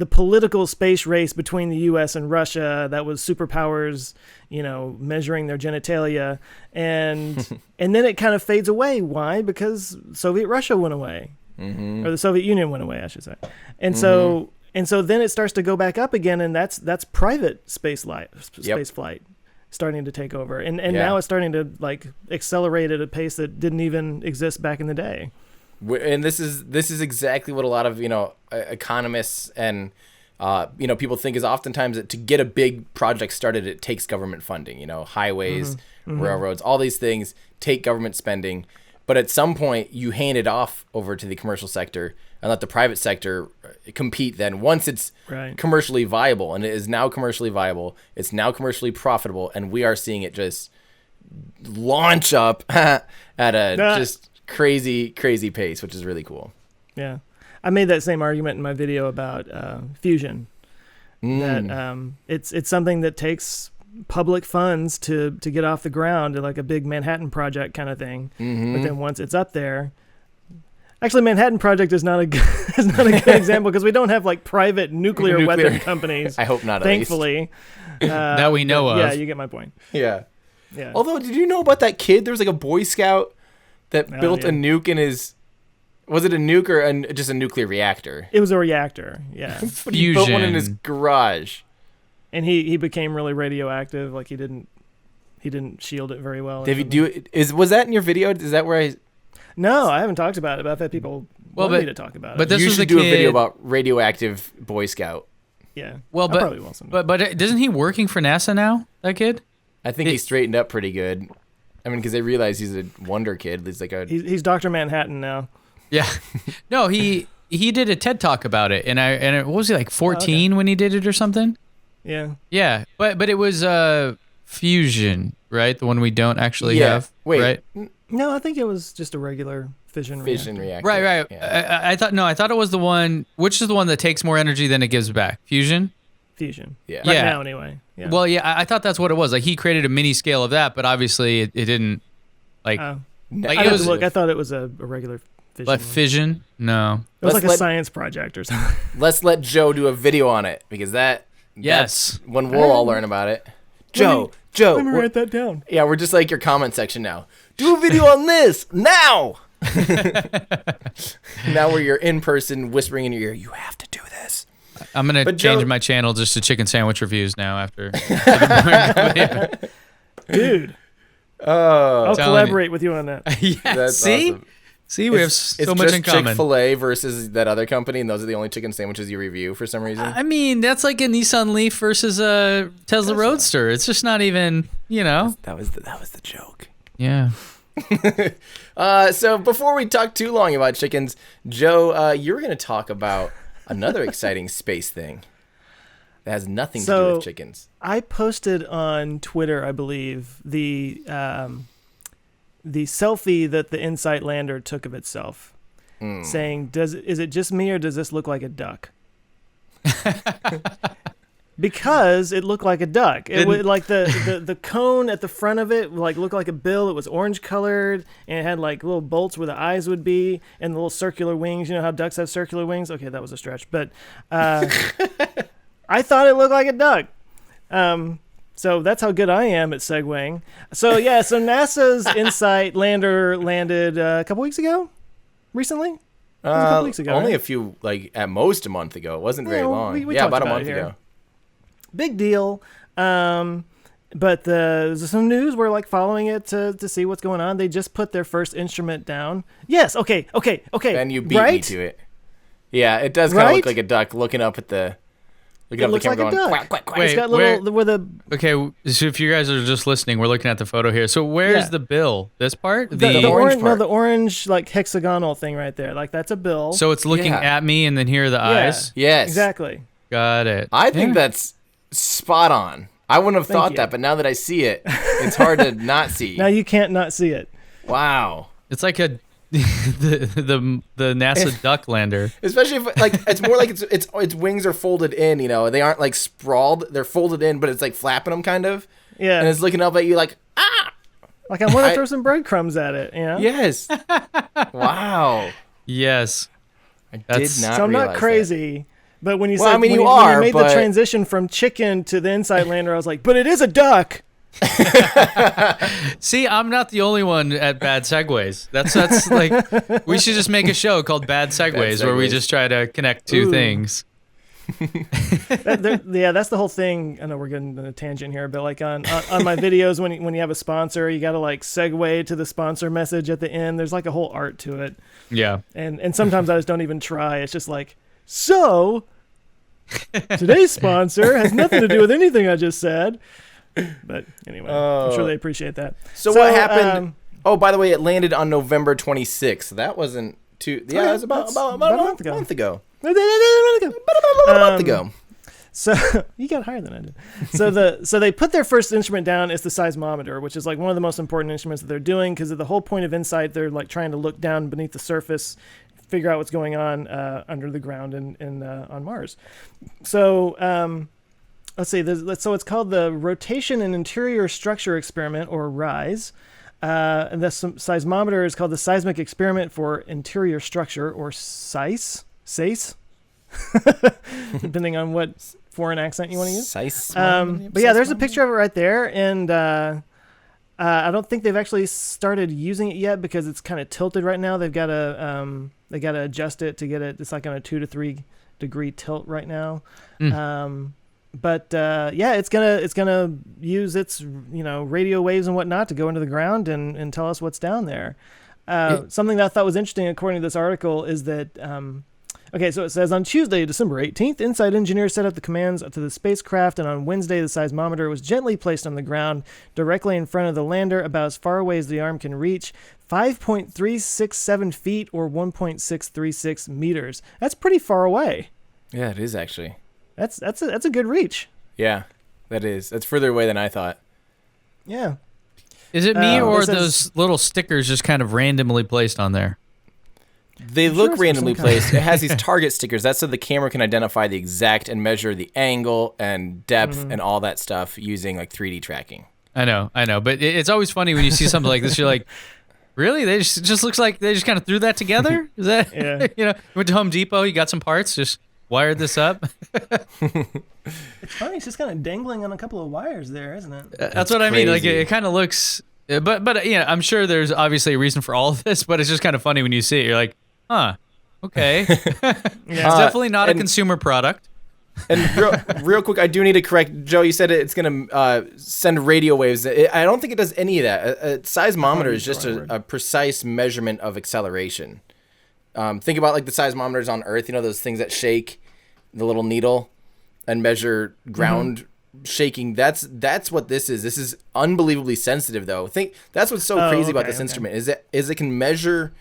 political space race between the U.S. and Russia. That was superpowers, measuring their genitalia, and and then it kind of fades away. Why? Because Soviet Russia went away, or the Soviet Union went away, I should say. And so then it starts to go back up again, and that's private space flight starting to take over, and now it's starting to like accelerate at a pace that didn't even exist back in the day. And this is exactly what a lot of economists and people think is oftentimes that to get a big project started, it takes government funding. Highways, railroads, all these things take government spending, but at some point you hand it off over to the commercial sector and let the private sector compete. Then once it's commercially viable, and it is now commercially viable, it's now commercially profitable, and we are seeing it just launch up at a just crazy pace, which is really cool. Yeah, I made that same argument in my video about fusion. That it's something that takes public funds to get off the ground, like a big Manhattan Project kind of thing. But then once it's up there, actually, Manhattan Project is not a good, example because we don't have like private nuclear weapon companies. I hope not. Thankfully, that we know of. Yeah, you get my point. Yeah. Although, did you know about that kid? There was like a Boy Scout that built a nuke in his. Was it a nuke or just a nuclear reactor? It was a reactor. Yeah. But he built one in his garage. And he became really radioactive. Like he didn't shield it very well. Did you do it? Was that in your video? Is that where I? No, I haven't talked about it. But I've had people want me to talk about it. But this you was should do a video about radioactive Boy Scout. Yeah. Well, I probably will someday. but isn't he working for NASA now? That kid? I think he straightened up pretty good. I mean, because they realize he's a wonder kid. He's like he's Dr. Manhattan now. Yeah. No, he did a TED Talk about it, and what was he, like 14 when he did it or something? Yeah. Yeah, but it was fusion, right? The one we don't actually have. Wait. Right? No, I think it was just a regular fission reactor. Right. Yeah. I thought it was the one. Which is the one that takes more energy than it gives back? Fusion. Yeah. Right now, anyway. Yeah. Well, yeah, I thought that's what it was. Like he created a mini scale of that, but obviously it didn't. Like, like it was. Look, I thought it was a regular fission. Like fission? No. It was like a science project or something. Let's let Joe do a video on it because that's when we'll all learn about it. Joe, let me write that down. Yeah, we're just like your comment section now. Do a video on this now. Now where you're in person whispering in your ear, you have to do this. I'm going to change my channel just to chicken sandwich reviews now after. Dude. I'll collaborate with you on that. Yeah, that's awesome. See, we have so much in common. It's Chick-fil-A versus that other company, and those are the only chicken sandwiches you review for some reason. I mean, that's like a Nissan Leaf versus a Tesla Roadster. It's just not even, That was the joke. Yeah. So before we talk too long about chickens, Joe, you were going to talk about another exciting space thing that has nothing to do with chickens. I posted on Twitter, I believe, the selfie that the InSight lander took of itself, saying, "Is it just me or does this look like a duck?" Because it looked like a duck. It would like the cone at the front of it like looked like a bill. It was orange colored and it had like little bolts where the eyes would be and the little circular wings. You know how ducks have circular wings? Okay, that was a stretch, but I thought it looked like a duck. So that's how good I am at segueing. So NASA's InSight lander landed a couple weeks ago. Recently. It was a couple weeks ago. Only right? a few, like at most a month ago. It wasn't very long. We about a month ago. Big deal. But there's some news. We're like following it to see what's going on. They just put their first instrument down. Yes. Okay. And you beat me to it. Yeah, it does kind of look like a duck looking up at the. It looks like a duck. Quack, quack, quack. It's got little Okay, so if you guys are just listening, we're looking at the photo here. So where's the bill? This part? The orange part. No, the orange like hexagonal thing right there. Like that's a bill. So it's looking at me, and then here are the eyes. Yes. Exactly. Got it. I think that's spot on. I wouldn't have thought that, but now that I see it, it's hard to not see. Now you can't not see it. Wow. It's like the NASA duck lander. Especially if it's more like its wings are folded in, they aren't like sprawled, they're folded in, but it's like flapping them kind of. Yeah. And it's looking up at you like, ah! Like I want to throw some breadcrumbs at it, Yes. Wow. Yes. I did not So I'm not crazy. But when you said when you made the transition from chicken to the InSight lander, I was like, but it is a duck. See, I'm not the only one at bad segues. That's like we should just make a show called Bad Segues where we just try to connect two things. That's the whole thing. I know we're getting on a tangent here, but like on my videos, when you have a sponsor, you got to like segue to the sponsor message at the end. There's like a whole art to it. Yeah. And sometimes I just don't even try. It's just like, so today's sponsor has nothing to do with anything I just said. But anyway, I'm sure they appreciate that. So what happened? By the way, it landed on November 26th. So that wasn't too. Yeah, it was about a month ago. About a month ago. So you got higher than I did. So they put their first instrument down. It's the seismometer, which is like one of the most important instruments that they're doing because the whole point of InSight, they're like trying to look down beneath the surface, figure out what's going on under the ground and on Mars. So let's see. So it's called the Rotation and Interior Structure Experiment, or RISE. And the seismometer is called the Seismic Experiment for Interior Structure, or SAIS. Depending on what foreign accent you want to use. But yeah, there's a picture of it right there, and I don't think they've actually started using it yet because it's kind of tilted right now. They got to adjust it to get it. It's like on a 2 to 3 degree tilt right now. But it's gonna use its radio waves and whatnot to go into the ground and tell us what's down there. Something that I thought was interesting, according to this article, is that Okay, so it says on Tuesday, December 18th, InSight engineers set up the commands to the spacecraft, and on Wednesday, the seismometer was gently placed on the ground directly in front of the lander, about as far away as the arm can reach, 5.367 feet or 1.636 meters. That's pretty far away. Yeah, it is actually. That's a good reach. Yeah, that is. That's further away than I thought. Yeah. Is it me or it says- those little stickers just kind of randomly placed on there? They I'm look sure it's randomly some kind of- placed. It has these target stickers. That's so the camera can identify the exact and measure the angle and depth and all that stuff using like 3D tracking. I know. But it's always funny when you see something like this. You're like, really? They just looks like they just kind of threw that together? Is that, Yeah. you went to Home Depot, you got some parts, just wired this up? It's funny, it's just kind of dangling on a couple of wires there, isn't it? That's what I mean. Like, crazy. it kind of looks, but I'm sure there's obviously a reason for all of this, but it's just kind of funny when you see it. You're like, huh, okay. It's definitely not a consumer product. And real quick, I do need to correct, Joe, you said it's going to send radio waves. I don't think it does any of that. A seismometer is just a precise measurement of acceleration. Think about like the seismometers on Earth, those things that shake the little needle and measure ground shaking. That's what this is. This is unbelievably sensitive, though. That's what's so crazy about this instrument is it can measure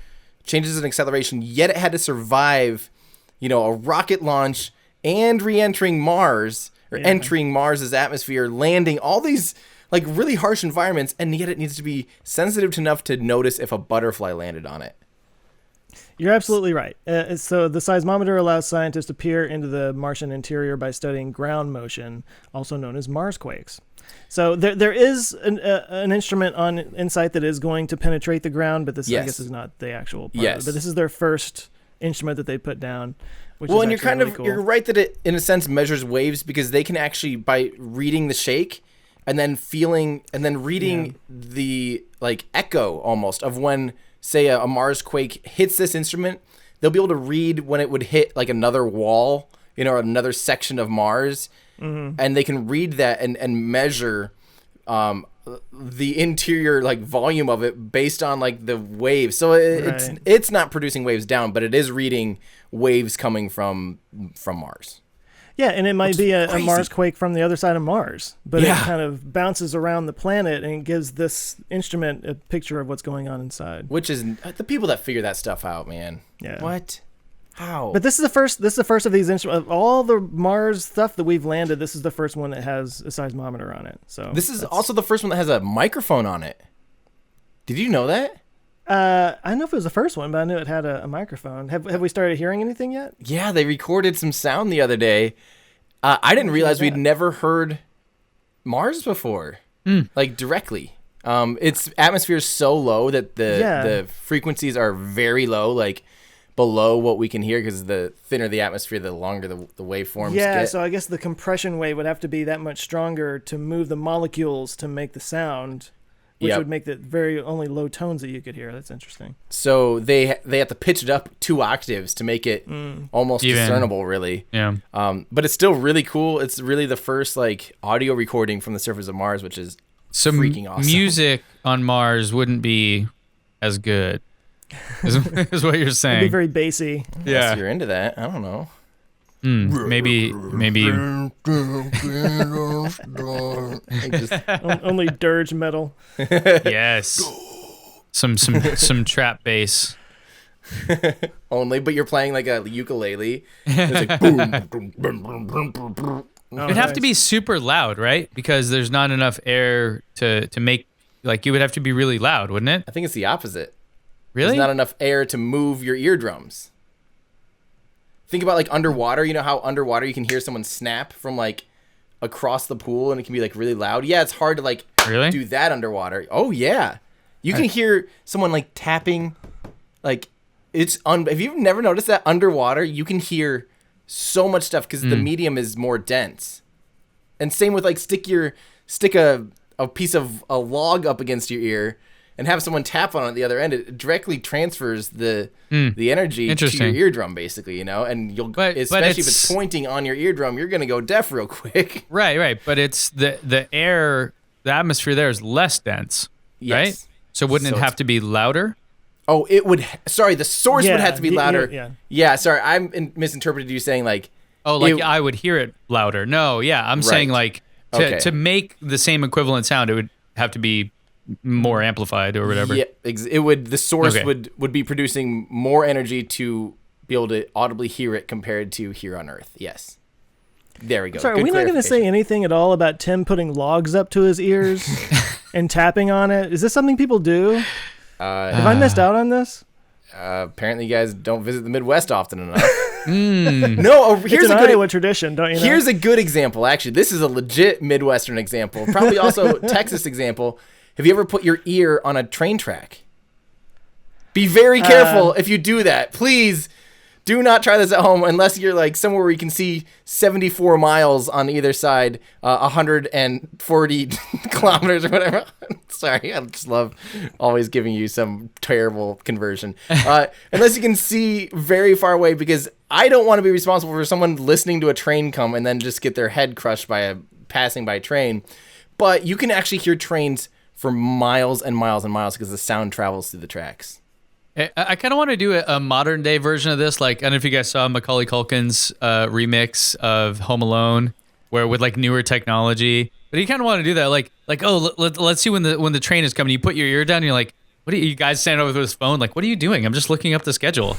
changes in acceleration, yet it had to survive, a rocket launch and re-entering Mars or entering Mars's atmosphere, landing all these like really harsh environments, and yet it needs to be sensitive enough to notice if a butterfly landed on it. You're absolutely right. So the seismometer allows scientists to peer into the Martian interior by studying ground motion, also known as Marsquakes. So there is an instrument on InSight that is going to penetrate the ground, but this I guess is not the actual part of it. But this is their first instrument that they put down. Which is and you're really cool. you're right that it in a sense measures waves because they can actually, by reading the shake and then feeling and then reading the like echo almost of when, say, a Mars quake hits this instrument, they'll be able to read when it would hit like another wall, or another section of Mars, and they can read that and measure the interior like volume of it based on like the waves. So it's not producing waves down, but it is reading waves coming from Mars. Yeah, and it might be a crazy. Mars quake from the other side of Mars, but it kind of bounces around the planet and gives this instrument a picture of what's going on inside. Which is the people that figure that stuff out, man. Yeah. What? How? But this is the first of these instruments. Of all the Mars stuff that we've landed, this is the first one that has a seismometer on it. So this is also the first one that has a microphone on it. Did you know that? I don't know if it was the first one, but I knew it had a microphone. Have we started hearing anything yet? Yeah, they recorded some sound the other day. I didn't realize we'd never heard Mars before, like directly. Its atmosphere is so low that the frequencies are very low, like below what we can hear, because the thinner the atmosphere, the longer the waveforms get. So I guess the compression wave would have to be that much stronger to move the molecules to make the sound, which would make the very only low tones that you could hear. That's interesting. So they have to pitch it up 2 octaves to make it almost discernible, really. Yeah. But it's still really cool. It's really the first like audio recording from the surface of Mars, which is freaking awesome. Music on Mars wouldn't be as good, is what you're saying. It'd be very bassy. If you're into that, I don't know. Maybe. Only dirge metal. Yes. Some trap bass. Only, but you're playing like a ukulele. It's like boom, boom, boom. It'd have to be super loud, right? Because there's not enough air to make, like, you would have to be really loud, wouldn't it? I think it's the opposite. Really? There's not enough air to move your eardrums. Think about like underwater. You know how underwater you can hear someone snap from like across the pool and it can be like really loud? Yeah, it's hard to like do that underwater. Oh yeah. You can hear someone like tapping, like if you've never noticed that underwater, you can hear so much stuff because the medium is more dense. And same with like stick a piece of a log up against your ear and have someone tap on it at the other end. It directly transfers the energy to your eardrum, basically, and you'll especially if it's pointing on your eardrum, you're gonna go deaf real quick. Right. But it's the air, the atmosphere there is less dense, right? Yes. So wouldn't it have to be louder? Oh, it would. Sorry, the source would have to be louder. Yeah. Sorry, misinterpreted you saying like. Oh, like I would hear it louder. No, yeah, I'm saying like to make the same equivalent sound, it would have to be more amplified or whatever. Yeah, it would. The source would be producing more energy to be able to audibly hear it compared to here on Earth. Yes. There we go. Sorry, are we not going to say anything at all about Tim putting logs up to his ears and tapping on it? Is this something people do? Have I missed out on this? Apparently, you guys don't visit the Midwest often enough. No, here's a good tradition, don't you know? Here's a good example. Actually, this is a legit Midwestern example. Probably also Texas example. Have you ever put your ear on a train track? Be very careful if you do that. Please do not try this at home unless you're like somewhere where you can see 74 miles on either side, 140 kilometers or whatever. Sorry, I just love always giving you some terrible conversion. Unless you can see very far away, because I don't want to be responsible for someone listening to a train come and then just get their head crushed by a passing by train. But you can actually hear trains for miles and miles and miles because the sound travels through the tracks. I kind of want to do a modern day version of this. Like, I don't know if you guys saw Macaulay Culkin's remix of Home Alone, where with like newer technology. But you kind of want to do that, like oh, let's see when the train is coming. You put your ear down, and you're like, what are you guys standing over with his phone? Like, what are you doing? I'm just looking up the schedule.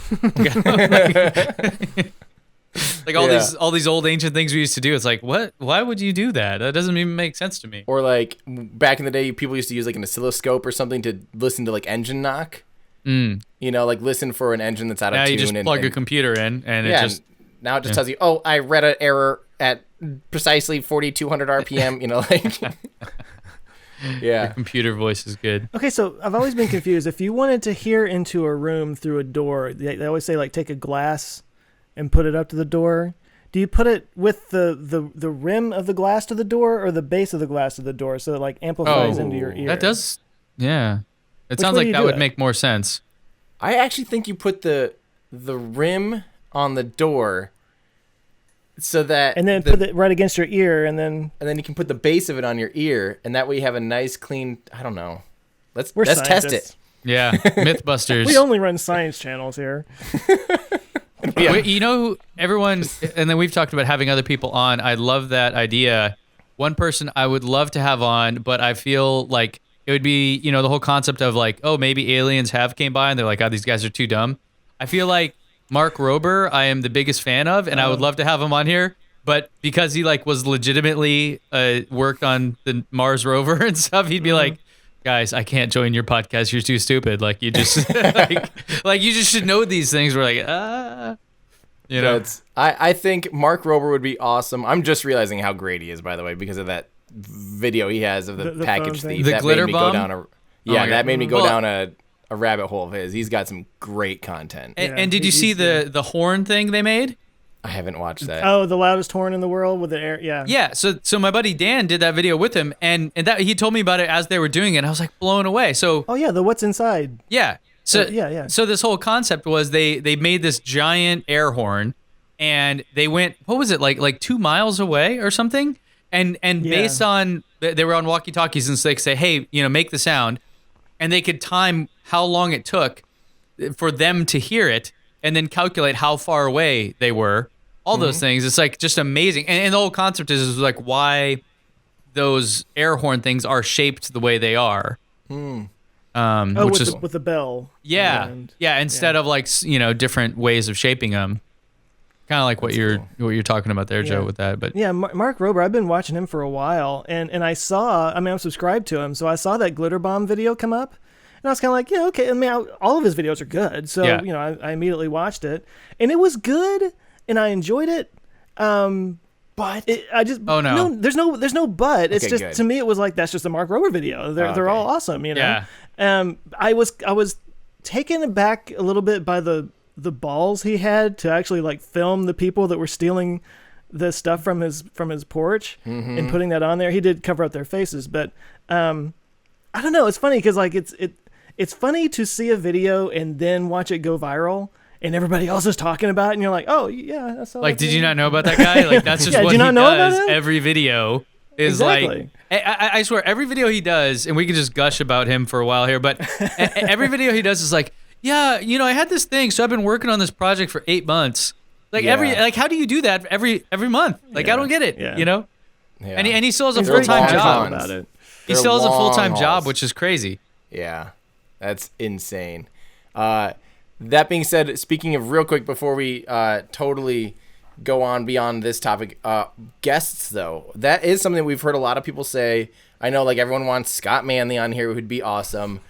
Like all these old ancient things we used to do. It's like, what? Why would you do that? That doesn't even make sense to me. Or like back in the day, people used to use like an oscilloscope or something to listen to like engine knock. You know, like listen for an engine that's out of tune. You just plug a computer in, and it just now it just tells you, oh, I read an error at precisely 4,200 RPM. You know, like Your computer voice is good. Okay, so I've always been confused. If you wanted to hear into a room through a door, they always say like take a glass and put it up to the door. Do you put it with the rim of the glass to the door or the base of the glass to the door so it like amplifies into your ear? That does, yeah. It sounds like that would make more sense. I actually think you put the rim on the door so that... And then put it right against your ear, and then you can put the base of it on your ear, and that way you have a nice, clean... I don't know. Let's test it. Yeah, Mythbusters. We only run science channels here. Yeah. You know, everyone... And then we've talked about having other people on. I love that idea. One person I would love to have on, but I feel like... It would be, you know, the whole concept of like, oh, maybe aliens have came by and they're like, oh, these guys are too dumb. I feel like Mark Rober, I am the biggest fan of, and I would love to have him on here. But because he like was legitimately worked on the Mars rover and stuff, he'd be like, guys, I can't join your podcast. You're too stupid. Like you just like you just should know these things. We're like, you know. I think Mark Rober would be awesome. I'm just realizing how great he is, by the way, because of that video he has of the package thief. The glitter bomb? That made me go down a rabbit hole of his. He's got some great content. And did you see the horn thing they made? I haven't watched that. Oh, the loudest horn in the world with the air. Yeah. Yeah. So my buddy Dan did that video with him, and that he told me about it as they were doing it. And I was like blown away. So. Oh yeah, the what's inside. Yeah. So yeah. So this whole concept was they made this giant air horn, and they went, what was it, like 2 miles away or something. And based on, they were on walkie-talkies, and so they could say, hey, you know, make the sound. And they could time how long it took for them to hear it and then calculate how far away they were. All those things. It's like just amazing. And the whole concept is like why those air horn things are shaped the way they are. Which is with the bell. Yeah. Instead of like, you know, different ways of shaping them. Kind of like what you're talking about there, Joe, with that. But yeah, Mark Rober, I've been watching him for a while, and I saw, I'm subscribed to him, so I saw that glitter bomb video come up, and I was kind of like, yeah, okay. I mean, all of his videos are good, so you know, I immediately watched it, and it was good, and I enjoyed it. But there's no but. It's just good. To me, it was like that's just a Mark Rober video. They're all awesome, you know. Yeah. I was taken aback a little bit by the balls he had to actually like film the people that were stealing the stuff from his porch and putting that on there. He did cover up their faces, but I don't know. It's funny because like it's funny to see a video and then watch it go viral and everybody else is talking about it and you're like, oh yeah, that's all. Like, did you not know about that guy? Like, that's just what he does. Every video is like. I swear, every video he does, and we can just gush about him for a while here, but every video he does is like, Yeah, I had this thing. So I've been working on this project for 8 months. Like how do you do that every month? Like I don't get it. Yeah. Yeah. And he still has a He's very full-time casual job about it. He still has a full-time hauls. job, which is crazy. Yeah, that's insane. That being said, speaking of real quick before we totally go on beyond this topic, guests though, that is something we've heard a lot of people say. I know like everyone wants Scott Manley on here, who'd be awesome.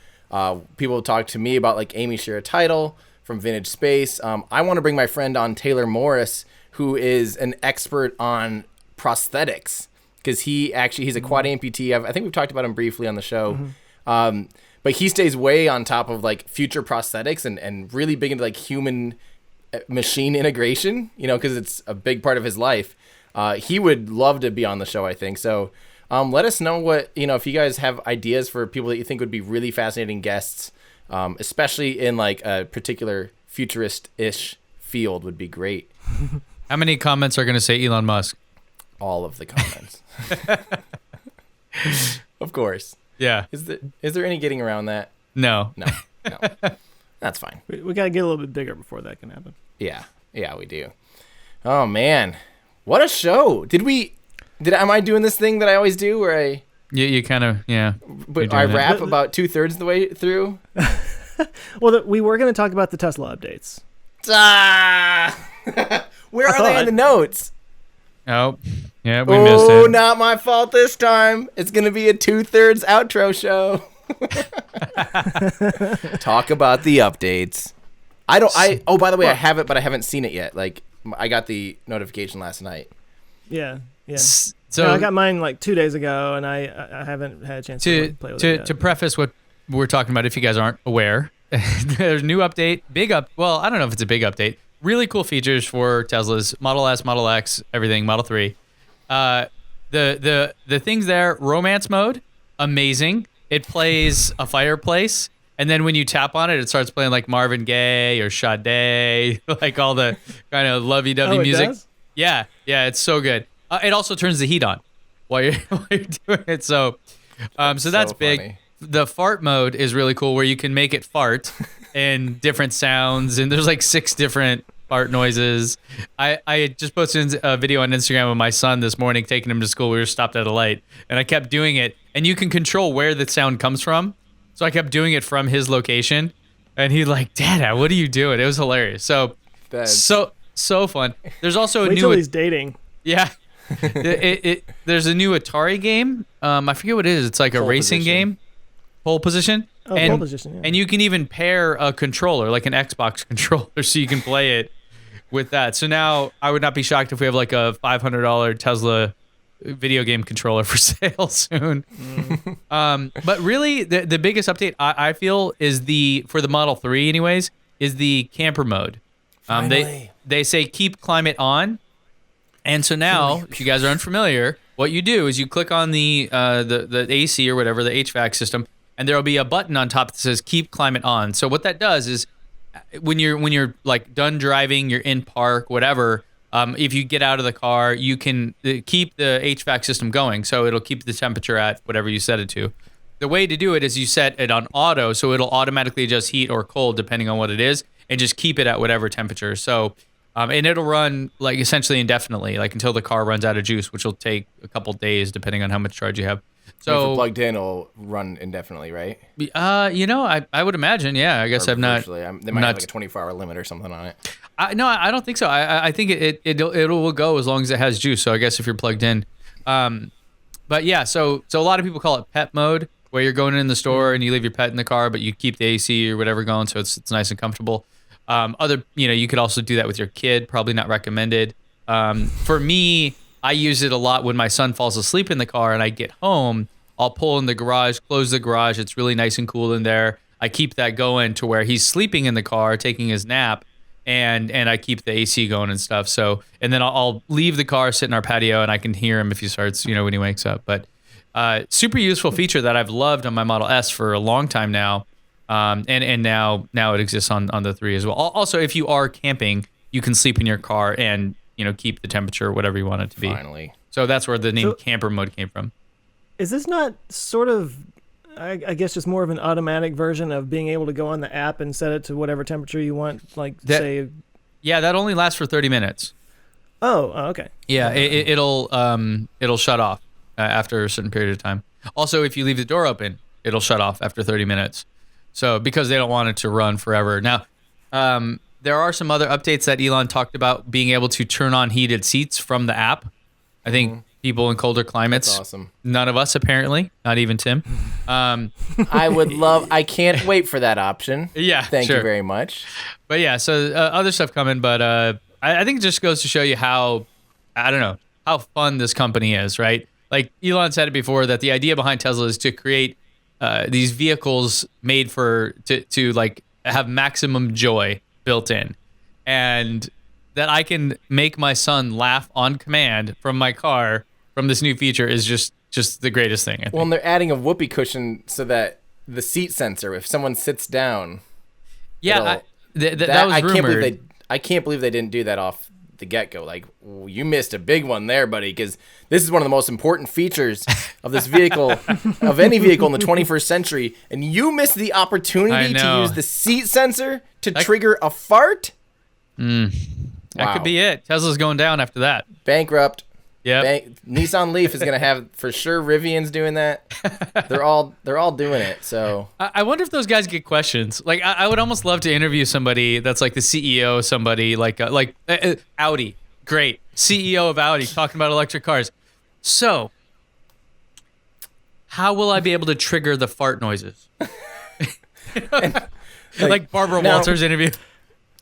People talk to me about like Amy Shira Title from Vintage Space. I want to bring my friend on, Taylor Morris, who is an expert on prosthetics, because he's a quad amputee. I think we've talked about him briefly on the show. But he stays way on top of like future prosthetics and really big into like human machine integration, because it's a big part of his life. He would love to be on the show, I think. So let us know what, if you guys have ideas for people that you think would be really fascinating guests, especially in like a particular futurist-ish field, would be great. How many comments are going to say Elon Musk? All of the comments. Of course. Yeah. Is there any getting around that? No. No. That's fine. We got to get a little bit bigger before that can happen. Yeah, we do. Oh man, what a show! Am I doing this thing that I always do, where You kind of, yeah. but I rap about 2/3 the way through? Well, we were going to talk about the Tesla updates. Where are they in the notes? Oh, yeah, we missed it. Oh, not my fault this time. It's gonna be a 2/3 outro show. Talk about the updates. Oh, by the way, I have it, but I haven't seen it yet. Like, I got the notification last night. Yeah. So I got mine like 2 days ago, and I haven't had a chance to play with it yet. To preface what we're talking about, if you guys aren't aware, there's a new update, well, I don't know if it's a big update. Really cool features for Teslas, Model S, Model X, everything, Model 3. The things there, romance mode, amazing. It plays a fireplace, and then when you tap on it, it starts playing like Marvin Gaye or Sade, like all the kind of lovey-dovey music. Does? Yeah, it's so good. It also turns the heat on while you're doing it. So that's big. Funny. The fart mode is really cool, where you can make it fart and different sounds, and there's like 6 different fart noises. I just posted a video on Instagram of my son this morning, taking him to school. We were stopped at a light, and I kept doing it, and you can control where the sound comes from. So I kept doing it from his location, and he's like, "Dad, what are you doing?" It was hilarious. So so fun. There's also Wait till he's dating. Yeah. There's a new Atari game. I forget what it is. It's like a racing game. Pole position. Oh, pole position, yeah. And you can even pair a controller, like an Xbox controller, so you can play it with that. So now I would not be shocked if we have like a $500 Tesla video game controller for sale soon. But really, the biggest update I feel is for the Model 3 anyways, is the camper mode. They say keep climate on. And so now, if you guys are unfamiliar, what you do is you click on the AC or whatever, the HVAC system, and there will be a button on top that says keep climate on. So what that does is when you're like done driving, you're in park, whatever, if you get out of the car, you can keep the HVAC system going. So it'll keep the temperature at whatever you set it to. The way to do it is you set it on auto, so it'll automatically adjust heat or cold depending on what it is, and just keep it at whatever temperature. So and it'll run like essentially indefinitely, like until the car runs out of juice, which will take a couple days depending on how much charge you have. So if it's plugged in, it'll run indefinitely, right? I would imagine, yeah. I guess Or they might have like a 24-hour limit or something on it. No, I don't think so. I think it will go as long as it has juice. So I guess if you're plugged in, but yeah. So a lot of people call it pet mode, where you're going in the store and you leave your pet in the car, but you keep the AC or whatever going, so it's nice and comfortable. You could also do that with your kid. Probably not recommended. For me, I use it a lot when my son falls asleep in the car and I get home. I'll pull in the garage, close the garage. It's really nice and cool in there. I keep that going to where he's sleeping in the car, taking his nap, and I keep the AC going and stuff. So, and then I'll leave the car, sit in our patio, and I can hear him if he starts, when he wakes up. But super useful feature that I've loved on my Model S for a long time now. And now it exists on the 3 as well. Also, if you are camping, you can sleep in your car and keep the temperature whatever you want it to be. Finally. So that's where the name camper mode came from. Is this not sort of I guess just more of an automatic version of being able to go on the app and set it to whatever temperature you want, like say. Yeah, that only lasts for 30 minutes. Oh, okay. Yeah, it'll shut off after a certain period of time. Also, if you leave the door open, it'll shut off after 30 minutes. So because they don't want it to run forever. Now, there are some other updates that Elon talked about, being able to turn on heated seats from the app. I think people in colder climates. That's awesome. None of us, apparently, not even Tim. I can't wait for that option. Yeah, Thank sure. you very much. But yeah, so other stuff coming, but I think it just goes to show you how, I don't know, how fun this company is, right? Like Elon said it before, that the idea behind Tesla is to create these vehicles made to like have maximum joy built in, and that I can make my son laugh on command from my car from this new feature is just the greatest thing. I think. Well, and they're adding a whoopee cushion so that the seat sensor, if someone sits down, yeah, that was rumored. I can't believe they didn't do that off the get-go. Like, you missed a big one there, buddy, because this is one of the most important features of this vehicle, of any vehicle in the 21st century, and you missed the opportunity to use the seat sensor to trigger a fart? That could be it. Tesla's going down after that. Bankrupt. Yeah. Nissan Leaf is going to have, for sure, Rivian's doing that. They're all doing it. So I wonder if those guys get questions. Like, I would almost love to interview somebody that's like the CEO, somebody like Audi. Great. CEO of Audi talking about electric cars. So, how will I be able to trigger the fart noises? Like Barbara Walters interview.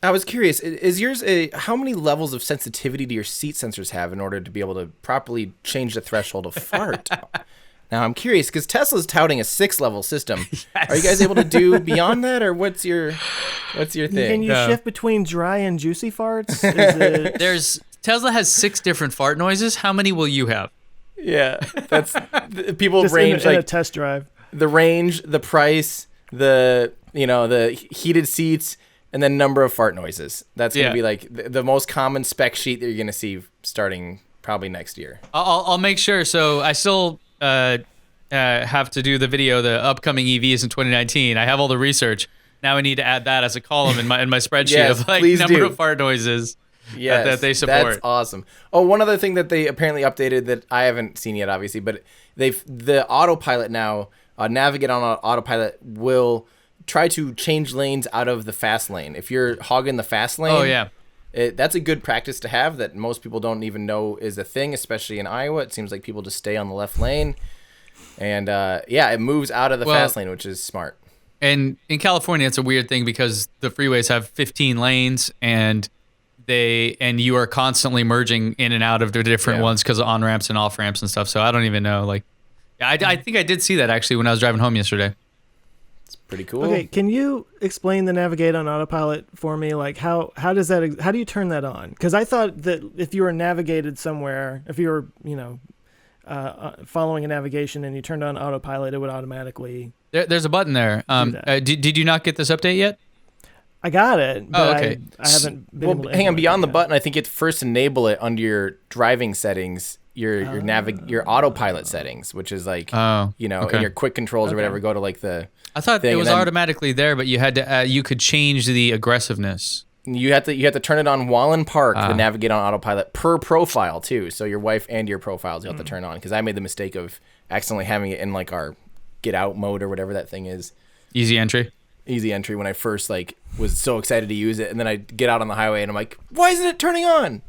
I was curious, is yours how many levels of sensitivity do your seat sensors have in order to be able to properly change the threshold of fart? Now, I'm curious, because Tesla's touting a 6-level system. Yes. Are you guys able to do beyond that, or what's your thing? Can you shift between dry and juicy farts? Tesla has 6 different fart noises. How many will you have? Yeah, that's people just range in like a test drive. The range, the price, the heated seats, and then number of fart noises. That's going to be like the most common spec sheet that you're going to see starting probably next year. I'll make sure. So I still have to do the video, the upcoming EVs in 2019. I have all the research. Now I need to add that as a column in my spreadsheet of like number of fart noises that they support. That's awesome. Oh, one other thing that they apparently updated that I haven't seen yet, obviously, but the autopilot now, Navigate on Autopilot will try to change lanes out of the fast lane. If you're hogging the fast lane, that's a good practice to have that most people don't even know is a thing, especially in Iowa. It seems like people just stay on the left lane. And it moves out of the fast lane, which is smart. And in California, it's a weird thing because the freeways have 15 lanes and you are constantly merging in and out of the different ones because of on-ramps and off-ramps and stuff. So I don't even know. Like, I think I did see that actually when I was driving home yesterday. Pretty cool. Okay, can you explain the Navigate on Autopilot for me? Like, how do you turn that on? Because I thought that if you were navigated somewhere, if you were, following a navigation and you turned on Autopilot, it would automatically. There's a button there. Did you not get this update yet? I got it, but okay. I haven't been able to hang on, beyond the button, I think you have to first enable it under your driving settings, your autopilot settings, which is like, in your quick controls or whatever, go to like the I thought it was automatically there, but you had to you could change the aggressiveness. You have to turn it on while in park to Navigate on Autopilot per profile too. So your wife and your profiles you have to turn on, because I made the mistake of accidentally having it in like our get out mode or whatever that thing is. Easy entry when I first was so excited to use it, and then I get out on the highway and I'm like, why isn't it turning on?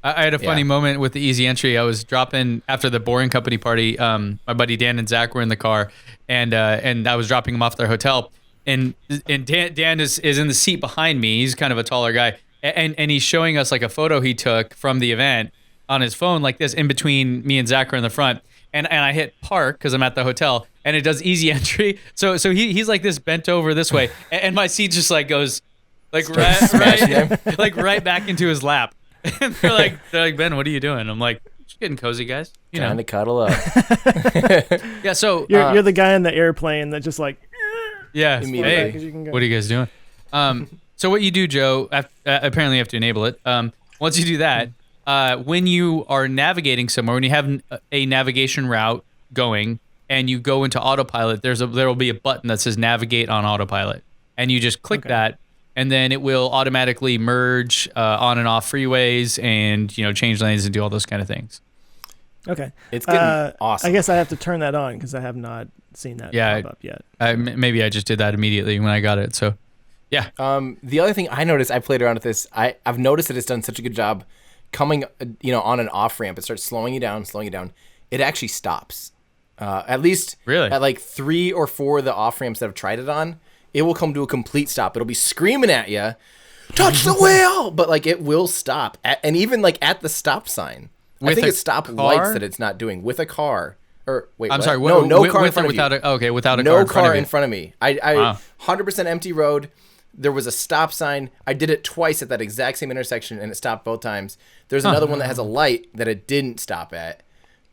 I had a funny moment with the easy entry. I was dropping after the Boring Company party. My buddy Dan and Zach were in the car, and I was dropping them off at their hotel. And Dan is in the seat behind me. He's kind of a taller guy, and he's showing us like a photo he took from the event on his phone, like this, in between me and Zach are in the front. And I hit park because I'm at the hotel, and it does easy entry. So he's like this bent over this way, and my seat just like goes like right back into his lap. And they're like, Ben, what are you doing? I'm like, just getting cozy, guys. Trying to cuddle up. Yeah. So you're the guy in the airplane that just like. Yeah. Immediately. Hey, what are you guys doing? So what you do, Joe? Apparently, you have to enable it. Once you do that, when you are navigating somewhere, when you have a navigation route going, and you go into autopilot, there will be a button that says navigate on autopilot, and you just click that, and then it will automatically merge on and off freeways and change lanes and do all those kind of things. Okay. It's getting awesome. I guess I have to turn that on because I have not seen that pop up yet. Maybe I just did that immediately when I got it. So, yeah. The other thing I noticed, I played around with this. I've noticed that it's done such a good job coming, on an off ramp. It starts slowing you down. It actually stops. At least really? At like 3 or 4 of the off ramps that I've tried it on, it will come to a complete stop. It'll be screaming at you, touch the wheel, but like it will stop. And even like at the stop sign. I think it's stop lights that it's not doing with a car. Or wait, I'm what? sorry. No car in front without of you. Without a no car in front of me. I 100% empty road. There was a stop sign. I did it twice at that exact same intersection, and it stopped both times. There's another one that has a light that it didn't stop at.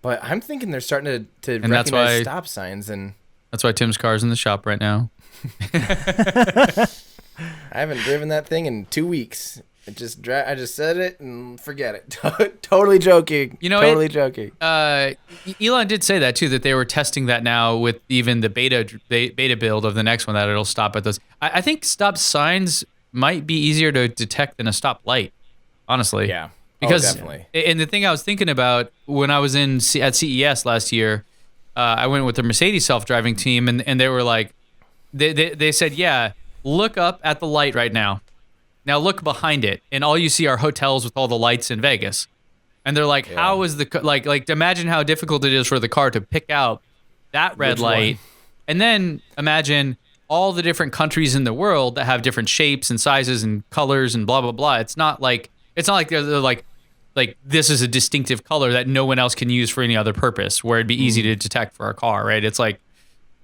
But I'm thinking they're starting to recognize stop signs, and that's why Tim's car's in the shop right now. I haven't driven that thing in 2 weeks. I just said it and forget it. Totally joking. Totally joking. Elon did say that too, that they were testing that now with even the beta build of the next one, that it'll stop at those. I think stop signs might be easier to detect than a stop light, honestly. Yeah. Because definitely. And the thing I was thinking about when I was at CES last year, I went with the Mercedes self-driving team, and they were like, they said, yeah, look up at the light right now. Now look behind it, and all you see are hotels with all the lights in Vegas. And they're like, how is like imagine how difficult it is for the car to pick out that red light. And then imagine all the different countries in the world that have different shapes and sizes and colors and blah, blah, blah. It's not like they're like this is a distinctive color that no one else can use for any other purpose, where it'd be easy to detect for a car, right? It's like,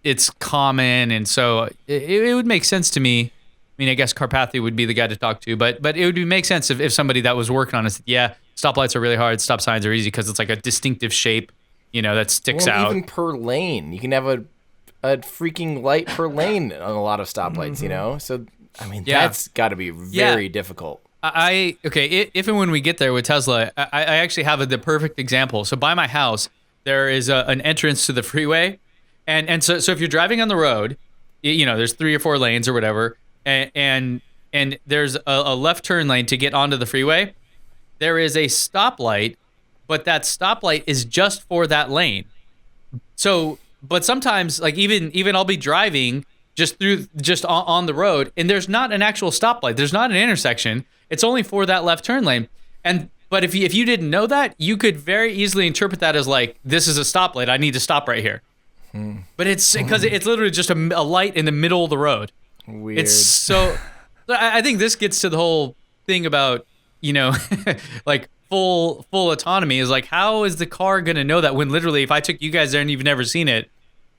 it's common. And so it would make sense to me. I mean, I guess Carpathy would be the guy to talk to, but it would make sense if somebody that was working on it said, yeah, stoplights are really hard, stop signs are easy because it's like a distinctive shape, that sticks out. Even per lane. You can have a freaking light per lane on a lot of stoplights, So, I mean, that's got to be very difficult. If and when we get there with Tesla, I actually have the perfect example. So by my house, there is an entrance to the freeway. And so if you're driving on the road, there's 3 or 4 lanes or whatever, and there's a left turn lane to get onto the freeway. There is a stoplight, but that stoplight is just for that lane. So, but sometimes, like even I'll be driving just on the road, and there's not an actual stoplight. There's not an intersection. It's only for that left turn lane. But if you didn't know that, you could very easily interpret that as like, this is a stoplight. I need to stop right here. But it's because it's literally just a light in the middle of the road. Weird. It's so. I think this gets to the whole thing about like full autonomy is like, how is the car gonna know that when literally if I took you guys there and you've never seen it,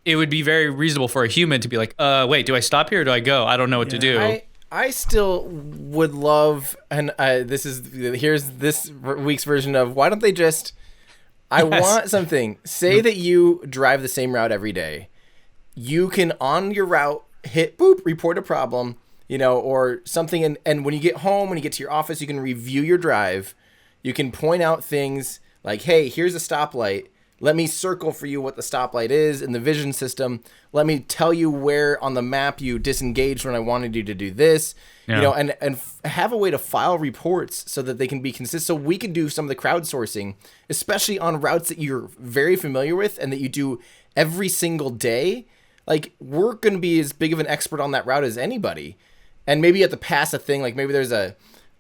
it would be very reasonable for a human to be like, wait, do I stop here or do I go? I don't know what to do. I still would love, and here's this week's version of, why don't they just, I want something. Say that you drive the same route every day. You can, on your route, hit boop, report a problem, or something. And when you get home, when you get to your office, you can review your drive. You can point out things like, hey, here's a stoplight. Let me circle for you what the stoplight is in the vision system. Let me tell you where on the map you disengaged when I wanted you to do this. Yeah. And have a way to file reports so that they can be consistent. So we can do some of the crowdsourcing, especially on routes that you're very familiar with and that you do every single day. Like, we're going to be as big of an expert on that route as anybody. And maybe you have to pass a thing, like maybe there's a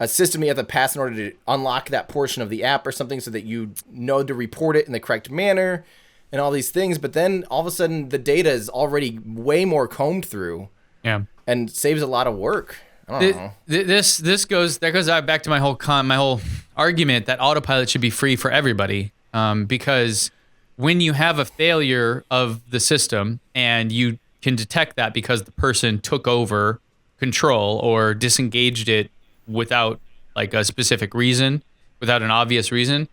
system you have to pass in order to unlock that portion of the app or something so that you know to report it in the correct manner and all these things. But then all of a sudden the data is already way more combed through and saves a lot of work. I don't know. This goes back to my whole argument that autopilot should be free for everybody. Because when you have a failure of the system and you can detect that because the person took over control or disengaged it without like a specific reason, without an obvious reason,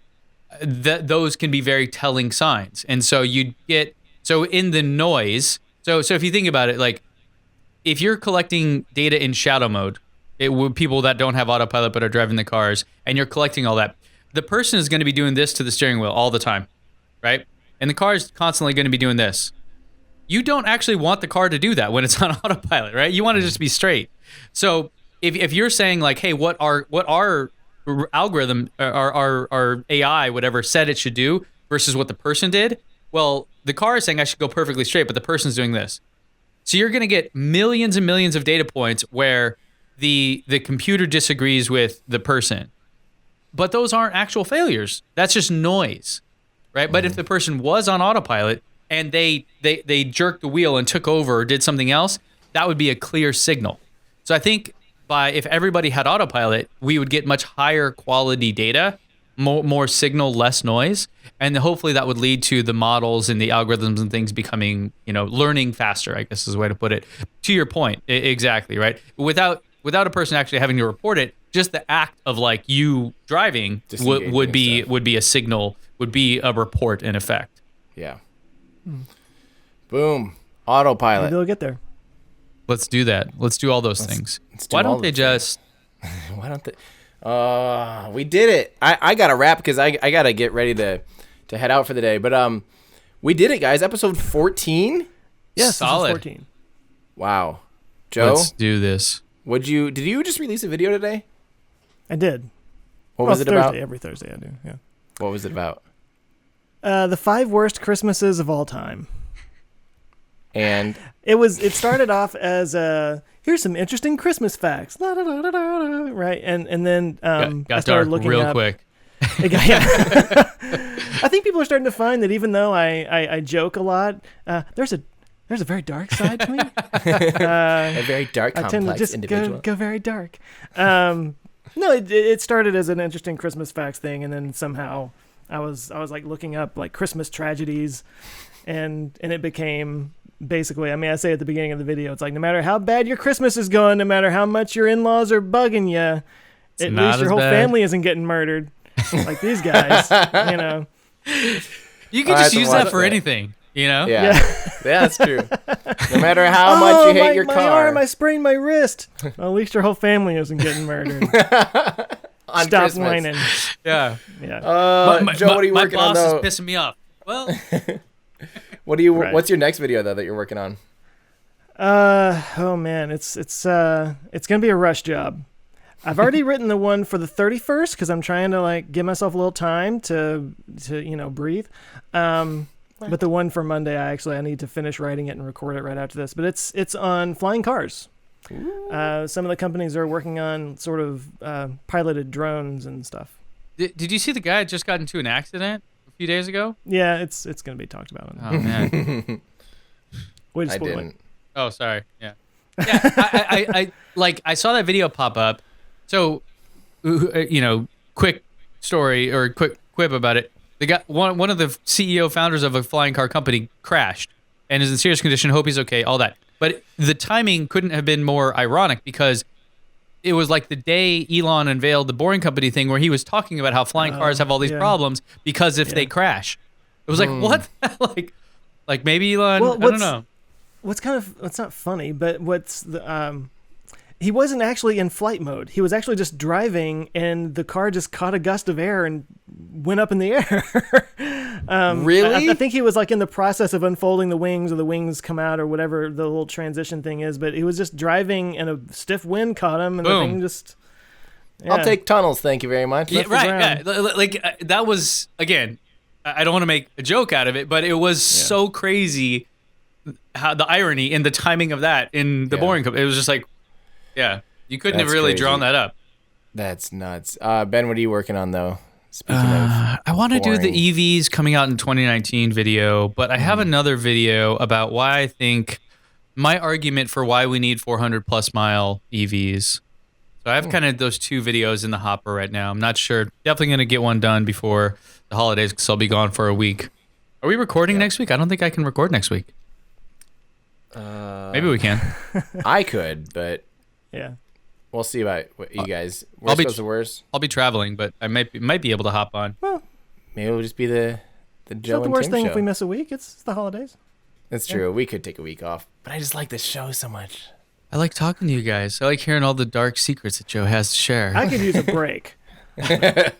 those can be very telling signs. And so you get, in the noise, so if you think about it, like if you're collecting data in shadow mode, people that don't have autopilot but are driving the cars, and you're collecting all that, the person is going to be doing this to the steering wheel all the time, right? And the car is constantly going to be doing this. you don't actually want the car to do that when it's on autopilot, right? You want to just be straight. So if you're saying like, hey, what our algorithm, our AI, whatever, said it should do versus what the person did, well, the car is saying I should go perfectly straight, but the person's doing this. So you're going to get millions and millions of data points where the computer disagrees with the person. But those aren't actual failures. That's just noise, right? But if the person was on autopilot and they jerked the wheel and took over or did something else, that would be a clear signal. So I think if everybody had autopilot, we would get much higher quality data, more signal, less noise, and hopefully that would lead to the models and the algorithms and things becoming, learning faster, I guess is the way to put it. To your point, exactly, right? Without a person actually having to report it, just the act of like you driving would be a signal, would be a report in effect. Yeah. Boom. Autopilot. Maybe they'll get there. Let's do that. Let's do all those things. Why don't they just... Why don't they... we did it. I got to wrap because I got to get ready to head out for the day. But we did it, guys. Episode 14? Yes, solid. 14. Wow. Joe? Let's do this. Did you just release a video today? I did. What was it Thursday, about? Every Thursday I do, yeah. What was it about? The 5 worst Christmases of all time. And it started off as here's some interesting Christmas facts, right? And then I got started dark looking real up, quick. I think people are starting to find that even though I joke a lot, there's a very dark side to me. a very dark, I complex tend to just individual. go very dark. No, it started as an interesting Christmas facts thing, and then somehow I was like looking up like Christmas tragedies, and it became basically, I mean, I say at the beginning of the video, it's like no matter how bad your Christmas is going, no matter how much your in-laws are bugging you, at least your whole family isn't getting murdered like these guys. You can just use that for anything. Yeah, that's true. No matter how much you hate your car. My arm, I sprained my wrist. Well, at least your whole family isn't getting murdered. On Stop Christmas. whining. Yeah. Joe, what are you working on though? My though? boss is pissing me off. Well, What's your next video though that you're working on? Oh man, it's gonna be a rush job. I've already written the one for the 31st because I'm trying to like give myself a little time to breathe. But the one for Monday, I need to finish writing it and record it right after this. But it's on flying cars. Some of the companies are working on sort of piloted drones and stuff. Did you see the guy that just got into an accident a few days ago? Yeah, it's going to be talked about. Oh man, Way to spoil didn't. it. Oh, sorry. Yeah. I saw that video pop up. So, quick story or quick quip about it. The guy, one of the CEO founders of a flying car company crashed and is in serious condition. Hope he's okay. All that. But the timing couldn't have been more ironic because it was like the day Elon unveiled the Boring Company thing where he was talking about how flying cars have all these problems because if they crash. It was like, what? like maybe Elon, I don't know. It's not funny, but he wasn't actually in flight mode. He was actually just driving, and the car just caught a gust of air and went up in the air. Really? I think he was like in the process of unfolding the wings, or the wings come out, or whatever the little transition thing is. But he was just driving, and a stiff wind caught him, and Boom. the thing just... Yeah. I'll take tunnels, thank you very much. Yeah, right. Yeah. That was, again, I don't want to make a joke out of it, but it was so crazy how the irony in the timing of that in the Boring Company. It was just like, yeah, you couldn't have really drawn that up. That's nuts. Ben, what are you working on though? Speaking of, I want to do the EVs coming out in 2019 video, but I have another video about why I think my argument for why we need 400 plus mile EVs. So I have kind of those two videos in the hopper right now. I'm not sure. Definitely going to get one done before the holidays because I'll be gone for a week. Are we recording next week? I don't think I can record next week. Maybe we can. I could, but Yeah. we'll see about what you guys. Worst goes to worst. I'll be traveling, but I might be able to hop on. Well, Maybe it'll just be the it's Joe not the and worst Tim thing show. if we miss a week. It's the holidays. That's true. We could take a week off, but I just like this show so much. I like talking to you guys. I like hearing all the dark secrets that Joe has to share. I could use a break. I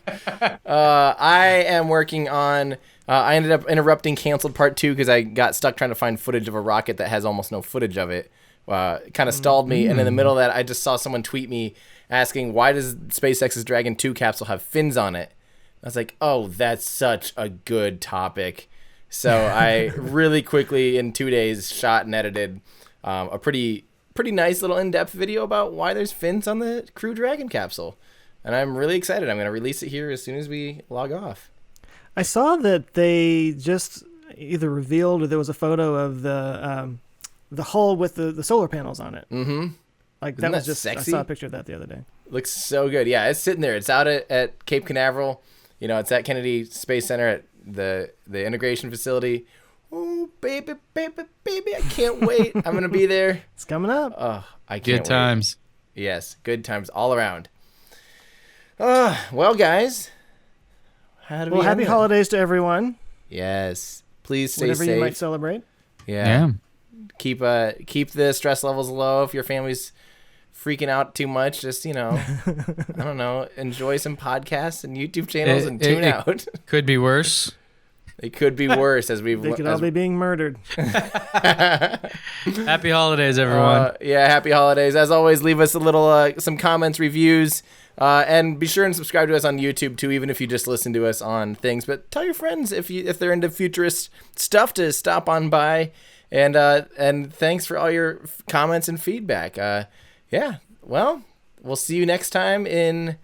am working on I ended up interrupting canceled part 2 because I got stuck trying to find footage of a rocket that has almost no footage of it. It kind of stalled me, and in the middle of that, I just saw someone tweet me asking, why does SpaceX's Dragon 2 capsule have fins on it? I was like, oh, that's such a good topic. So I really quickly, in 2 days, shot and edited a pretty nice little in-depth video about why there's fins on the Crew Dragon capsule. And I'm really excited. I'm going to release it here as soon as we log off. I saw that they just either revealed or there was a photo of the hull with the solar panels on it. Mm-hmm. Like Isn't that was that just sexy? I saw a picture of that the other day. Looks so good. Yeah, it's sitting there. It's out at Cape Canaveral. You know, it's at Kennedy Space Center at the integration facility. Oh, baby, I can't wait. I'm going to be there. It's coming up. Oh, I can't Good wait. times. Yes, good times all around. Well, guys. Happy holidays to everyone. Yes. Please stay Whatever safe. you might celebrate. Yeah. Keep the stress levels low. If your family's freaking out too much, just, I don't know, enjoy some podcasts and YouTube channels and tune out. Could be worse. It could be worse as we've... They could all be being murdered. Happy holidays, everyone. Happy holidays. As always, leave us a little some comments, reviews, and be sure and subscribe to us on YouTube too, even if you just listen to us on things. But tell your friends if they're into futurist stuff to stop on by. And thanks for all your comments and feedback. Well, we'll see you next time in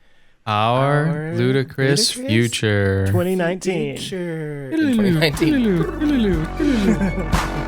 Our ludicrous future. 2019. future. In 2019.